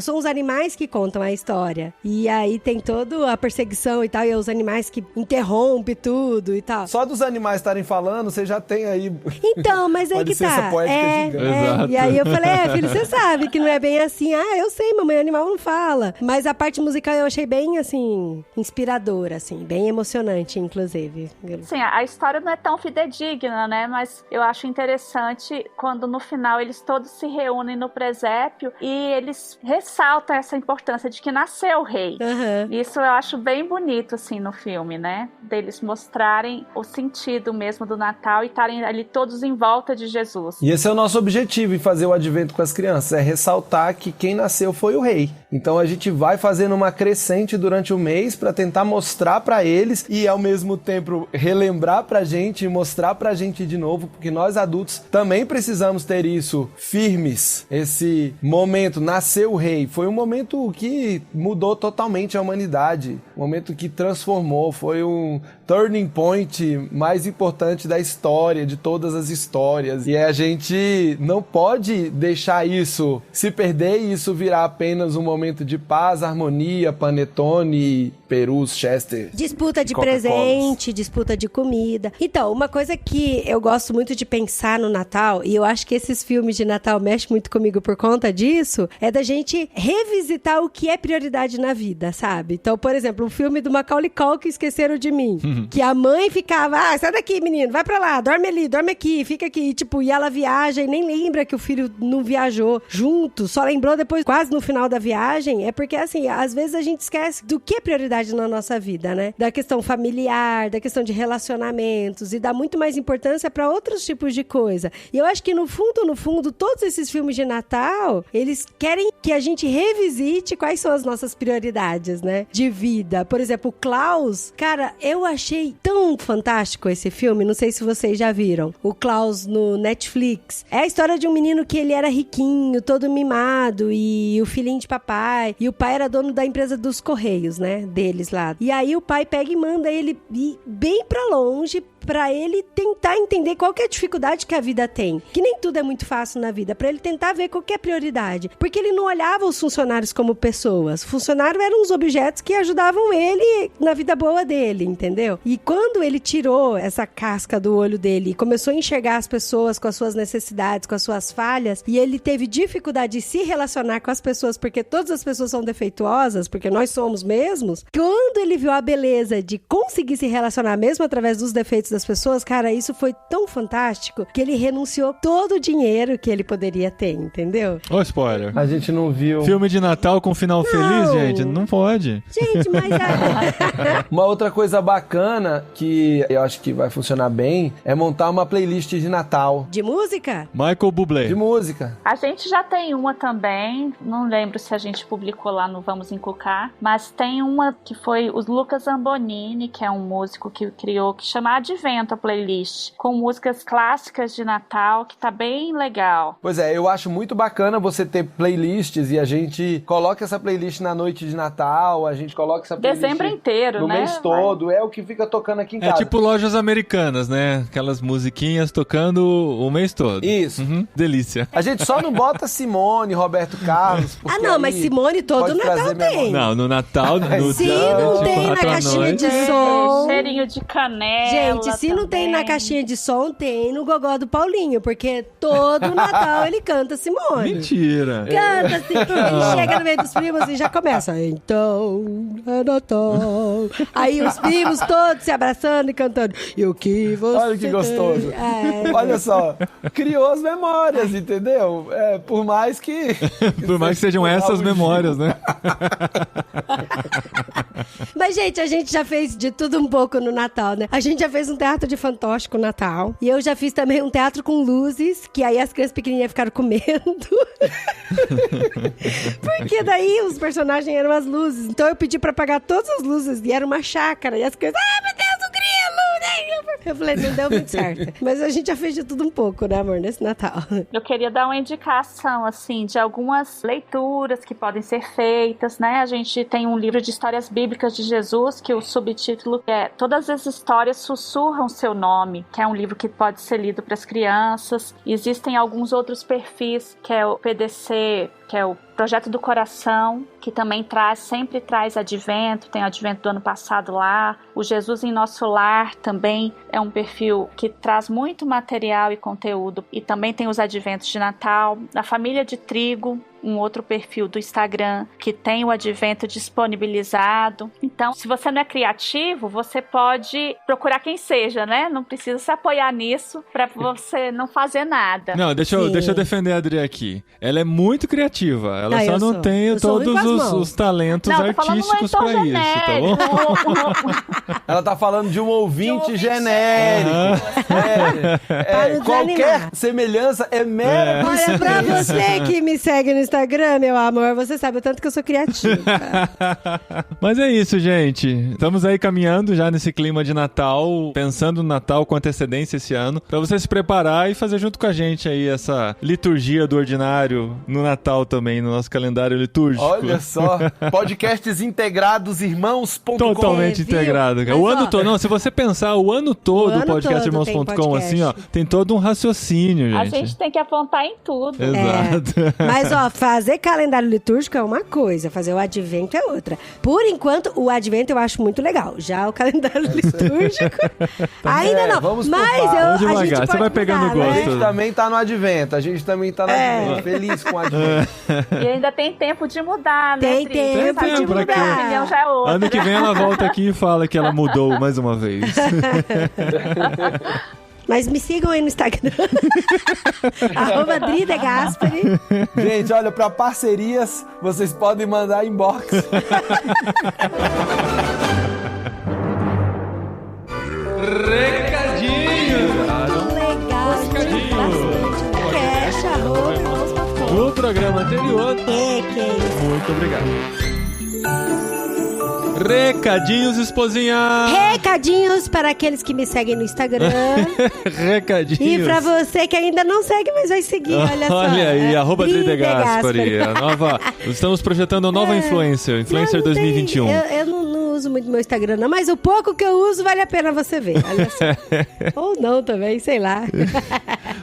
são os animais que contam a história. E aí tem toda a perseguição e tal, e os animais que interrompem tudo e tal. Só dos animais estarem falando, você já tem aí Então, mas aí uma que licença tá. poética gigante. Exato. E aí eu falei, filho, você sabe que não é bem assim. Ah, eu sei, mamãe, animal não fala. Mas a parte musical eu achei bem, assim, inspiradora, assim, bem emocionante, inclusive. Sim, a história não é tão fidedigna, né? Mas eu acho interessante quando no final eles todos se reúnem no presépio e eles ressaltam essa importância de que nasceu o rei. Aham. Isso eu acho bem bonito, assim, no filme, né? Deles mostrarem o sentido mesmo do Natal e estarem ali todos em volta de Jesus. E esse é o nosso objetivo em fazer o advento com as crianças, é ressaltar que quem nasceu foi o rei. Então a gente vai fazendo uma crescente durante o mês para tentar mostrar para eles e ao mesmo tempo relembrar pra gente e mostrar pra gente de novo, porque nós adultos também precisamos ter isso firmes. Esse momento, nasceu o rei, foi um momento que mudou totalmente a humanidade, um momento que transformou, foi um turning point mais importante da história, de todas as histórias. E a gente não pode deixar isso se perder e isso virar apenas um momento de paz, harmonia, panetone, perus, Chester. Disputa de Coca-Colas. presente, disputa de comida. Então, uma coisa que eu gosto muito de pensar no Natal, e eu acho que esses filmes de Natal mexem muito comigo por conta disso, é da gente revisitar o que é prioridade na vida, sabe? Então, por exemplo, o filme do Macaulay Culkin, Esqueceram de Mim, que a mãe ficava, sai daqui, menino, vai pra lá, dorme ali, dorme aqui, fica aqui, e, tipo, e ela viaja e nem lembra que o filho não viajou junto, só lembrou depois, quase no final da viagem, é porque, assim, às vezes a gente esquece do que é prioridade na nossa vida, né? Da questão familiar, da questão de relacionamentos, e dá muito mais importância pra outros tipos de coisa. E eu acho que no fundo, todos esses filmes de Natal, eles querem que a gente revisite quais são as nossas prioridades, né? De vida. Por exemplo, Klaus, cara, eu achei tão fantástico esse filme, não sei se vocês já viram. O Klaus no Netflix. É a história de um menino que ele era riquinho, todo mimado, e o filhinho de papai, e o pai era dono da empresa dos Correios, né? Deles lá. E aí o pai pega e manda ele ir bem pra longe pra ele tentar entender qual que é a dificuldade que a vida tem. Que nem tudo é muito fácil na vida. Pra ele tentar ver qual que é a prioridade. Porque ele não olhava os funcionários como pessoas. Funcionários eram os objetos que ajudavam ele na vida boa dele, entendeu? E quando ele tirou essa casca do olho dele e começou a enxergar as pessoas com as suas necessidades, com as suas falhas, e ele teve dificuldade de se relacionar com as pessoas, porque todas as pessoas são defeituosas, porque nós somos mesmos, quando ele viu a beleza de conseguir se relacionar mesmo através dos defeitos das pessoas, cara, isso foi tão fantástico que ele renunciou todo o dinheiro que ele poderia ter, entendeu? Ô, spoiler. A gente não viu. Filme de Natal com final feliz, gente? Não pode. Gente, mas... Uma outra coisa bacana que eu acho que vai funcionar bem é montar uma playlist de Natal. De música? Michael Bublé. De música. A gente já tem uma também, não lembro se a gente publicou lá no Vamos Encucar, mas tem uma que foi o Lucas Zambonini, que é um músico que criou, que chama Advento, a playlist, com músicas clássicas de Natal, que tá bem legal. Pois é, eu acho muito bacana você ter playlists e a gente coloca essa playlist na noite de Natal, a gente coloca essa playlist Dezembro inteiro, no né? mês todo, é o que fica tocando aqui em É casa. tipo lojas americanas, né? Aquelas musiquinhas tocando o mês todo. Isso. Uhum, delícia. A gente só não bota Simone, Roberto Carlos, porque Ah, não, mas aí Simone todo pode Natal trazer tem. memória. Não, no Natal, no Sim, dia não tem 24 na à caixinha noite. de som. Cheirinho de canela. Gente, Gente, se não tem na caixinha de som, tem no gogó do Paulinho, porque todo Natal ele canta Simone. Mentira. Canta assim, ele chega no meio dos primos e já começa. Então, é Natal. Aí os primos todos se abraçando e cantando. E o que você Olha que gostoso. Olha só, criou as memórias, entendeu? Por mais que... Por mais que sejam essas memórias, né? Mas, gente, a gente já fez de tudo um pouco no Natal, né? A gente já fez um teatro de fantoche com o Natal. E eu já fiz também um teatro com luzes, que aí as crianças pequenininhas ficaram com medo. Porque daí os personagens eram as luzes. Então eu pedi pra apagar todas as luzes e era uma chácara. E as crianças, meu Deus, o grilo! Eu falei, não deu muito certo. Mas a gente já fez de tudo um pouco, né, amor, nesse Natal. Eu queria dar uma indicação, assim, de algumas leituras que podem ser feitas, né? A gente tem um livro de histórias bíblicas de Jesus, que o subtítulo é Todas as Histórias Sussurram Seu Nome, que é um livro que pode ser lido para as crianças. Existem alguns outros perfis, que é o PDC, que é o Projeto do Coração, que também sempre traz advento, tem o advento do ano passado lá. O Jesus em Nosso Lar também é um perfil que traz muito material e conteúdo, e também tem os adventos de Natal. A Família de Trigo, um outro perfil do Instagram que tem o advento disponibilizado. Então, se você não é criativo, você pode procurar quem seja, né? Não precisa se apoiar nisso para você não fazer nada. Não, deixa eu defender a Adri aqui. Ela é muito criativa. Ela só não tem todos os talentos artísticos pra isso, tá bom? Ela tá falando de um ouvinte genérico. Qualquer semelhança é mera. Olha, pra você que me segue no Instagram, meu amor, você sabe o tanto que eu sou criativa. Mas é isso, gente. Estamos aí caminhando já nesse clima de Natal, pensando no Natal com antecedência esse ano, pra você se preparar e fazer junto com a gente aí essa liturgia do ordinário no Natal também, no nosso calendário litúrgico. Olha só, podcasts integrados, irmãos.com. Totalmente integrado, cara. O ano todo, não, se você pensar o ano todo, o podcastirmãos.com, assim, ó, tem todo um raciocínio, gente. A gente tem que apontar em tudo. Exato. Mas, ó, fazer calendário litúrgico é uma coisa, fazer o advento é outra. Por enquanto, o advento eu acho muito legal. Já o calendário litúrgico, ainda não. Vamos mas a gente pode você vai pegando mudar, gosto. A gente também tá no advento. Feliz com o advento. E ainda tem tempo de mudar, né? Tem tempo de pra quê? mudar. A opinião já é outra. Ano que vem ela volta aqui e fala que ela mudou mais uma vez. Mas me sigam aí no Instagram. @DriDeGasperi. Gente, olha, pra parcerias, vocês podem mandar inbox. Recadinho! Legal, bastante. Cash, No programa anterior. que isso. Muito obrigado. Recadinhos, esposinha! Recadinhos para aqueles que me seguem no Instagram. Recadinhos. E pra você que ainda não segue, mas vai seguir, olha só. Olha aí, @DriDeGasperi. @DriDeGasperi. A nova. Estamos projetando a nova influencer 2021. Eu não uso muito meu Instagram, não, mas o pouco que eu uso vale a pena você ver. Olha só. Ou não também, sei lá.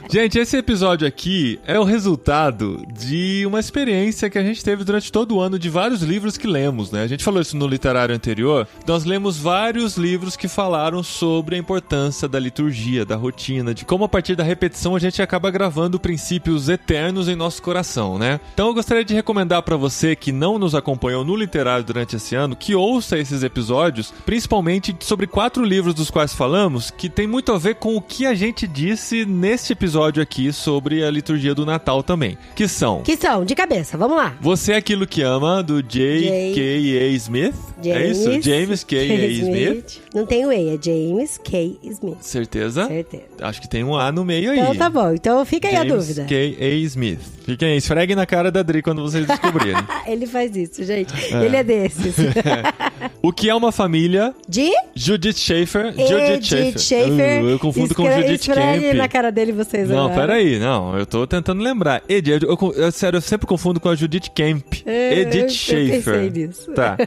Gente, esse episódio aqui é o resultado de uma experiência que a gente teve durante todo o ano de vários livros que lemos, né? A gente falou isso no literário anterior. Nós lemos vários livros que falaram sobre a importância da liturgia, da rotina, de como a partir da repetição a gente acaba gravando princípios eternos em nosso coração, né? Então eu gostaria de recomendar pra você que não nos acompanhou no literário durante esse ano, que ouça esses episódios, principalmente sobre 4 livros dos quais falamos, que tem muito a ver com o que a gente disse neste episódio aqui sobre a liturgia do Natal também. Que são, de cabeça, vamos lá. Você é Aquilo que Ama, do J.K.A. Smith. É isso? James K.A. Smith. Não tem o E, é James K. Smith. Certeza? Certeza. Acho que tem um A no meio aí. Então tá bom, então fica aí a dúvida. K.A. Smith. Fiquem aí, esfreguem na cara da Dri quando vocês descobrirem. Ele faz isso, gente. Ele é desses. O que é uma família? De? Judith Schaefer. Judith Schaefer. Eu confundo com Judith Esfregue Kemp. na cara dele vocês Não, agora. peraí, não. Eu tô tentando lembrar. Sério, eu sempre confundo com a Judith Kemp. Edith Schaefer. Eu pensei nisso. Tá.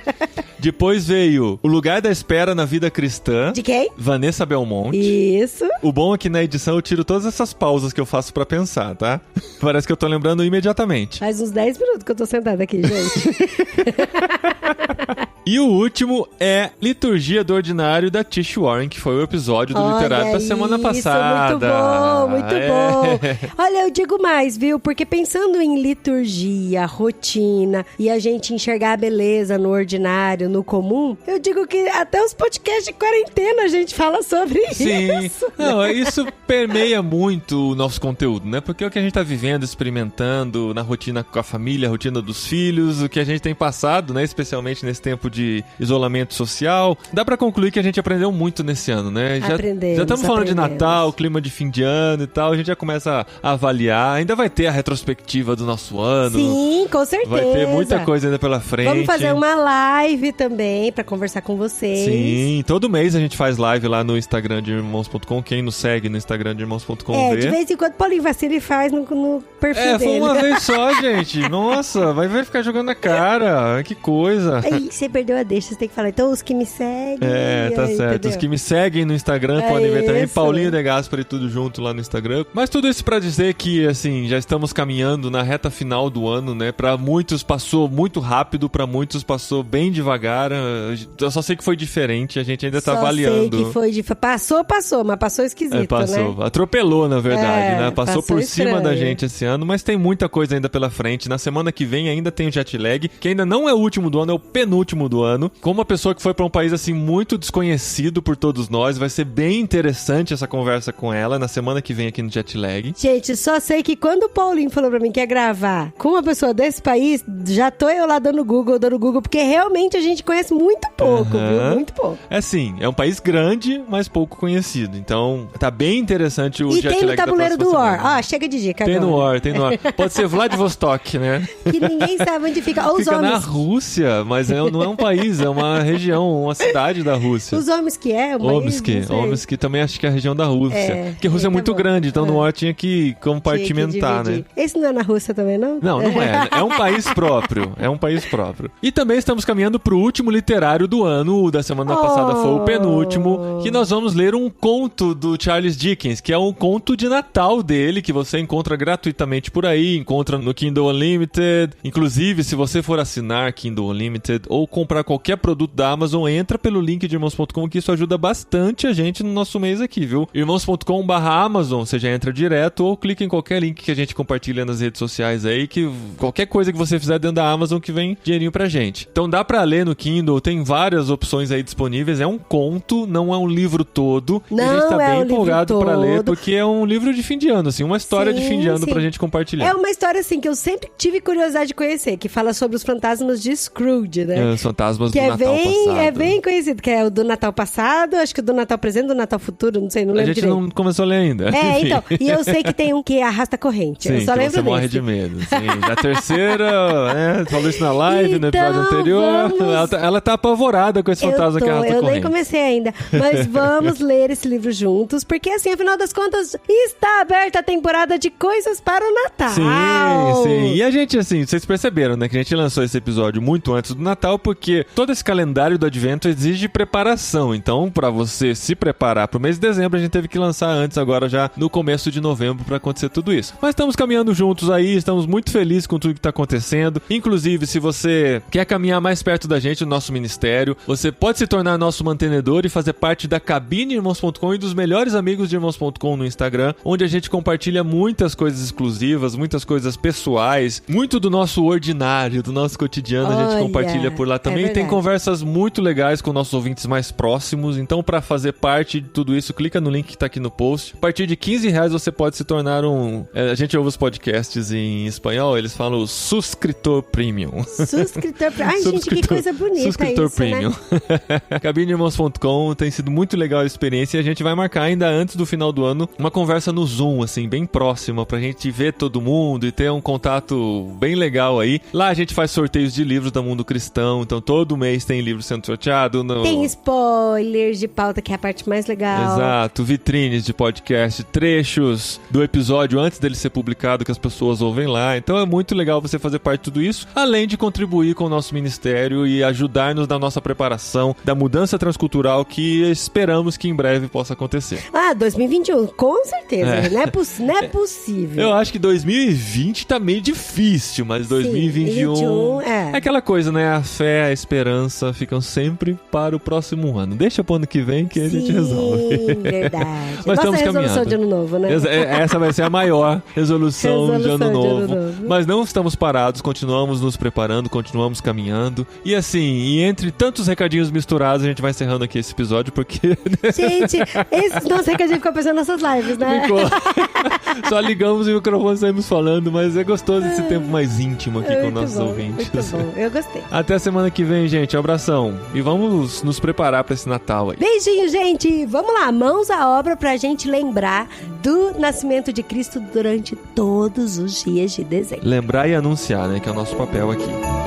Depois veio O Lugar da Espera na Vida Cristã. De quem? Vanessa Belmonte. Isso. O bom é que na edição eu tiro todas essas pausas que eu faço pra pensar, tá? Parece que eu tô lembrando imediatamente. Faz uns 10 minutos que eu tô sentada aqui, gente. E o último é Liturgia do Ordinário da Tish Warren, que foi o episódio do Literário da semana passada. Muito bom. Olha, eu digo mais, viu? Porque pensando em liturgia, rotina e a gente enxergar a beleza no ordinário, no comum, eu digo que até os podcasts de quarentena a gente fala sobre isso. Não, isso permeia muito o nosso conteúdo, né? Porque é o que a gente tá vivendo, experimentando na rotina com a família, a rotina dos filhos, o que a gente tem passado, né? Especialmente nesse tempo de isolamento social. Dá pra concluir que a gente aprendeu muito nesse ano, né? Já estamos falando de Natal, clima de fim de ano e tal, a gente já começa a avaliar. Ainda vai ter a retrospectiva do nosso ano. Sim, com certeza. Vai ter muita coisa ainda pela frente. Vamos fazer uma live também pra conversar com vocês. Sim, todo mês a gente faz live lá no Instagram de irmãos.com. Quem nos segue no Instagram de irmãos.com vê. De vez em quando Paulinho vacila e faz no perfil dele. Foi uma vez só, gente. Nossa, vai ficar jogando na cara. Que coisa. Aí, você perdeu a deixa, você tem que falar. Então, os que me seguem... tá certo. Entendeu? Os que me seguem no Instagram podem ver também. Paulinho De Gasperi, tudo junto lá no Instagram. Mas tudo isso pra dizer que, assim, já estamos caminhando na reta final do ano, né? Pra muitos passou muito rápido, pra muitos passou bem devagar. Eu só sei que foi diferente, a gente ainda tá avaliando. Só sei que foi diferente. Passou, mas passou esquisito, passou. Né? Atropelou, na verdade, né? Passou por estranho. Cima da gente esse ano, mas tem muita coisa ainda pela frente. Na semana que vem ainda tem o jet lag, que ainda não é o último do ano, é o penúltimo do ano. Como uma pessoa que foi pra um país, assim, muito desconhecido por todos nós, vai ser bem interessante essa conversa com ela na semana que vem aqui no jet lag. Gente, só sei que quando o Paulinho falou pra mim que ia gravar com uma pessoa desse país, já tô eu lá dando Google, porque realmente a gente conhece muito pouco, viu? Muito pouco. É assim, é um país grande, mas pouco conhecido. Então, tá bem interessante o jet lag. E tem no tabuleiro do War. Chega de dica agora. Tem no War. Pode ser Vladivostok, né? Que ninguém sabe onde fica. Os fica homens... na Rússia, mas não é um país, é uma região, uma cidade da Rússia. Os Omsk é um país? Omsk também acho que é a região da Rússia. Porque a Rússia é muito grande, então no War tinha que compartimentar, né? Esse não é na Rússia também, não? Não é. É um país próprio. E também estamos caminhando pro último literário do ano. O da semana passada foi o penúltimo, que nós vamos ler um conto do Charles Dickens, que é um conto de Natal dele, que você encontra gratuitamente por aí, encontra no Kindle Unlimited. Inclusive, se você for assinar Kindle Unlimited ou comprar qualquer produto da Amazon, entra pelo link de irmãos.com, que isso ajuda bastante a gente no nosso mês aqui, viu? irmãos.com/Amazon, você já entra direto, ou clica em qualquer link que a gente compartilha nas redes sociais aí, que qualquer coisa que você fizer dentro da Amazon que vem dinheirinho pra gente. Então dá pra ler no Kindle, tem várias opções aí disponíveis, é um conto, não é um livro todo. Não, e a gente tá bem empolgado pra ler, todo. porque é um livro de fim de ano, assim, uma história de fim de ano pra gente compartilhar. É uma história, assim, que eu sempre tive curiosidade de conhecer, que fala sobre os fantasmas de Scrooge, né? Os fantasmas que do Natal passado. É bem conhecido, que é o do Natal passado, acho que o do Natal presente, do Natal futuro, não sei, não lembro direito. A gente não começou a ler ainda. Então, e eu sei que tem um que arrasta corrente, sim, eu só lembro você desse. Morre de medo, sim. A terceira, falou isso na live, no episódio anterior. Ela tá apavorada com esse fantasma que arrasta corrente. Eu nem comecei ainda, mas vamos ler esse livro juntos, porque assim, afinal das contas, está aberta a temporada de coisas para o Natal. Sim. E a gente, assim, vocês perceberam, né, que a gente lançou esse episódio muito antes do Natal, porque todo esse calendário do Advento exige preparação. Então, pra você se preparar pro mês de dezembro, a gente teve que lançar antes, agora já no começo de novembro, pra acontecer tudo isso. Mas estamos caminhando juntos aí, estamos muito felizes com tudo que tá acontecendo. Inclusive, se você quer caminhar mais perto da gente, no nosso ministério, você pode se tornar nosso mantenedor e fazer parte da cabine irmãos.com e dos melhores amigos de irmãos.com no Instagram, onde a gente compartilha muitas coisas exclusivas, muitas coisas pessoais, muito do nosso ordinário, do nosso cotidiano. A gente compartilha por lá também. Tem conversas muito legais com nossos ouvintes mais próximos. Então, para fazer parte de tudo isso, clica no link que tá aqui no post. A partir de R$15 você pode se tornar a gente ouve os podcasts em espanhol, eles falam suscritor premium. Ai, gente, que coisa bonita suscritor isso, premium. Né? Cabineirmãos.com, tem sido muito legal a experiência e a gente vai marcar ainda antes do final do ano uma conversa no Zoom, assim, bem próxima, pra gente ver todo mundo e ter um contato bem legal aí. Lá a gente faz sorteios de livros do mundo cristão, então todo mês tem livro sendo sorteado. Tem spoilers de pauta, que é a parte mais legal. Exato, vitrines de podcast, trechos do episódio antes dele ser publicado que as pessoas ouvem lá. Então é muito legal você fazer parte de tudo isso, além de contribuir com o nosso ministério e ajudar-nos na nossa preparação da mudança transcultural que esperamos que em breve possa acontecer. 2021, com certeza. Não é possível. Eu acho que 2020 tá meio difícil, mas 2021 é aquela coisa, né? A fé a esperança ficam sempre para o próximo ano. Deixa pro ano que vem que a gente resolve. Verdade. Mas Nossa estamos resolução caminhando. de ano novo, né? Essa vai ser a maior resolução de ano novo. novo. Mas não estamos parados, continuamos nos preparando, continuamos caminhando. E assim, entre tantos recadinhos misturados, a gente vai encerrando aqui esse episódio, porque... Gente, nossa, é que a gente ficou pensando nessas lives, né? Ficou. Só ligamos o microfone e saímos falando, mas é gostoso esse tempo mais íntimo aqui com nossos ouvintes. Muito bom, eu gostei. Até a semana que vem, gente. Um abração. E vamos nos preparar para esse Natal aí. Beijinho, gente! Vamos lá, mãos à obra pra gente lembrar do nascimento de Cristo durante todos os dias de dezembro. Lembrar e anunciar, né? Que é o nosso papel aqui.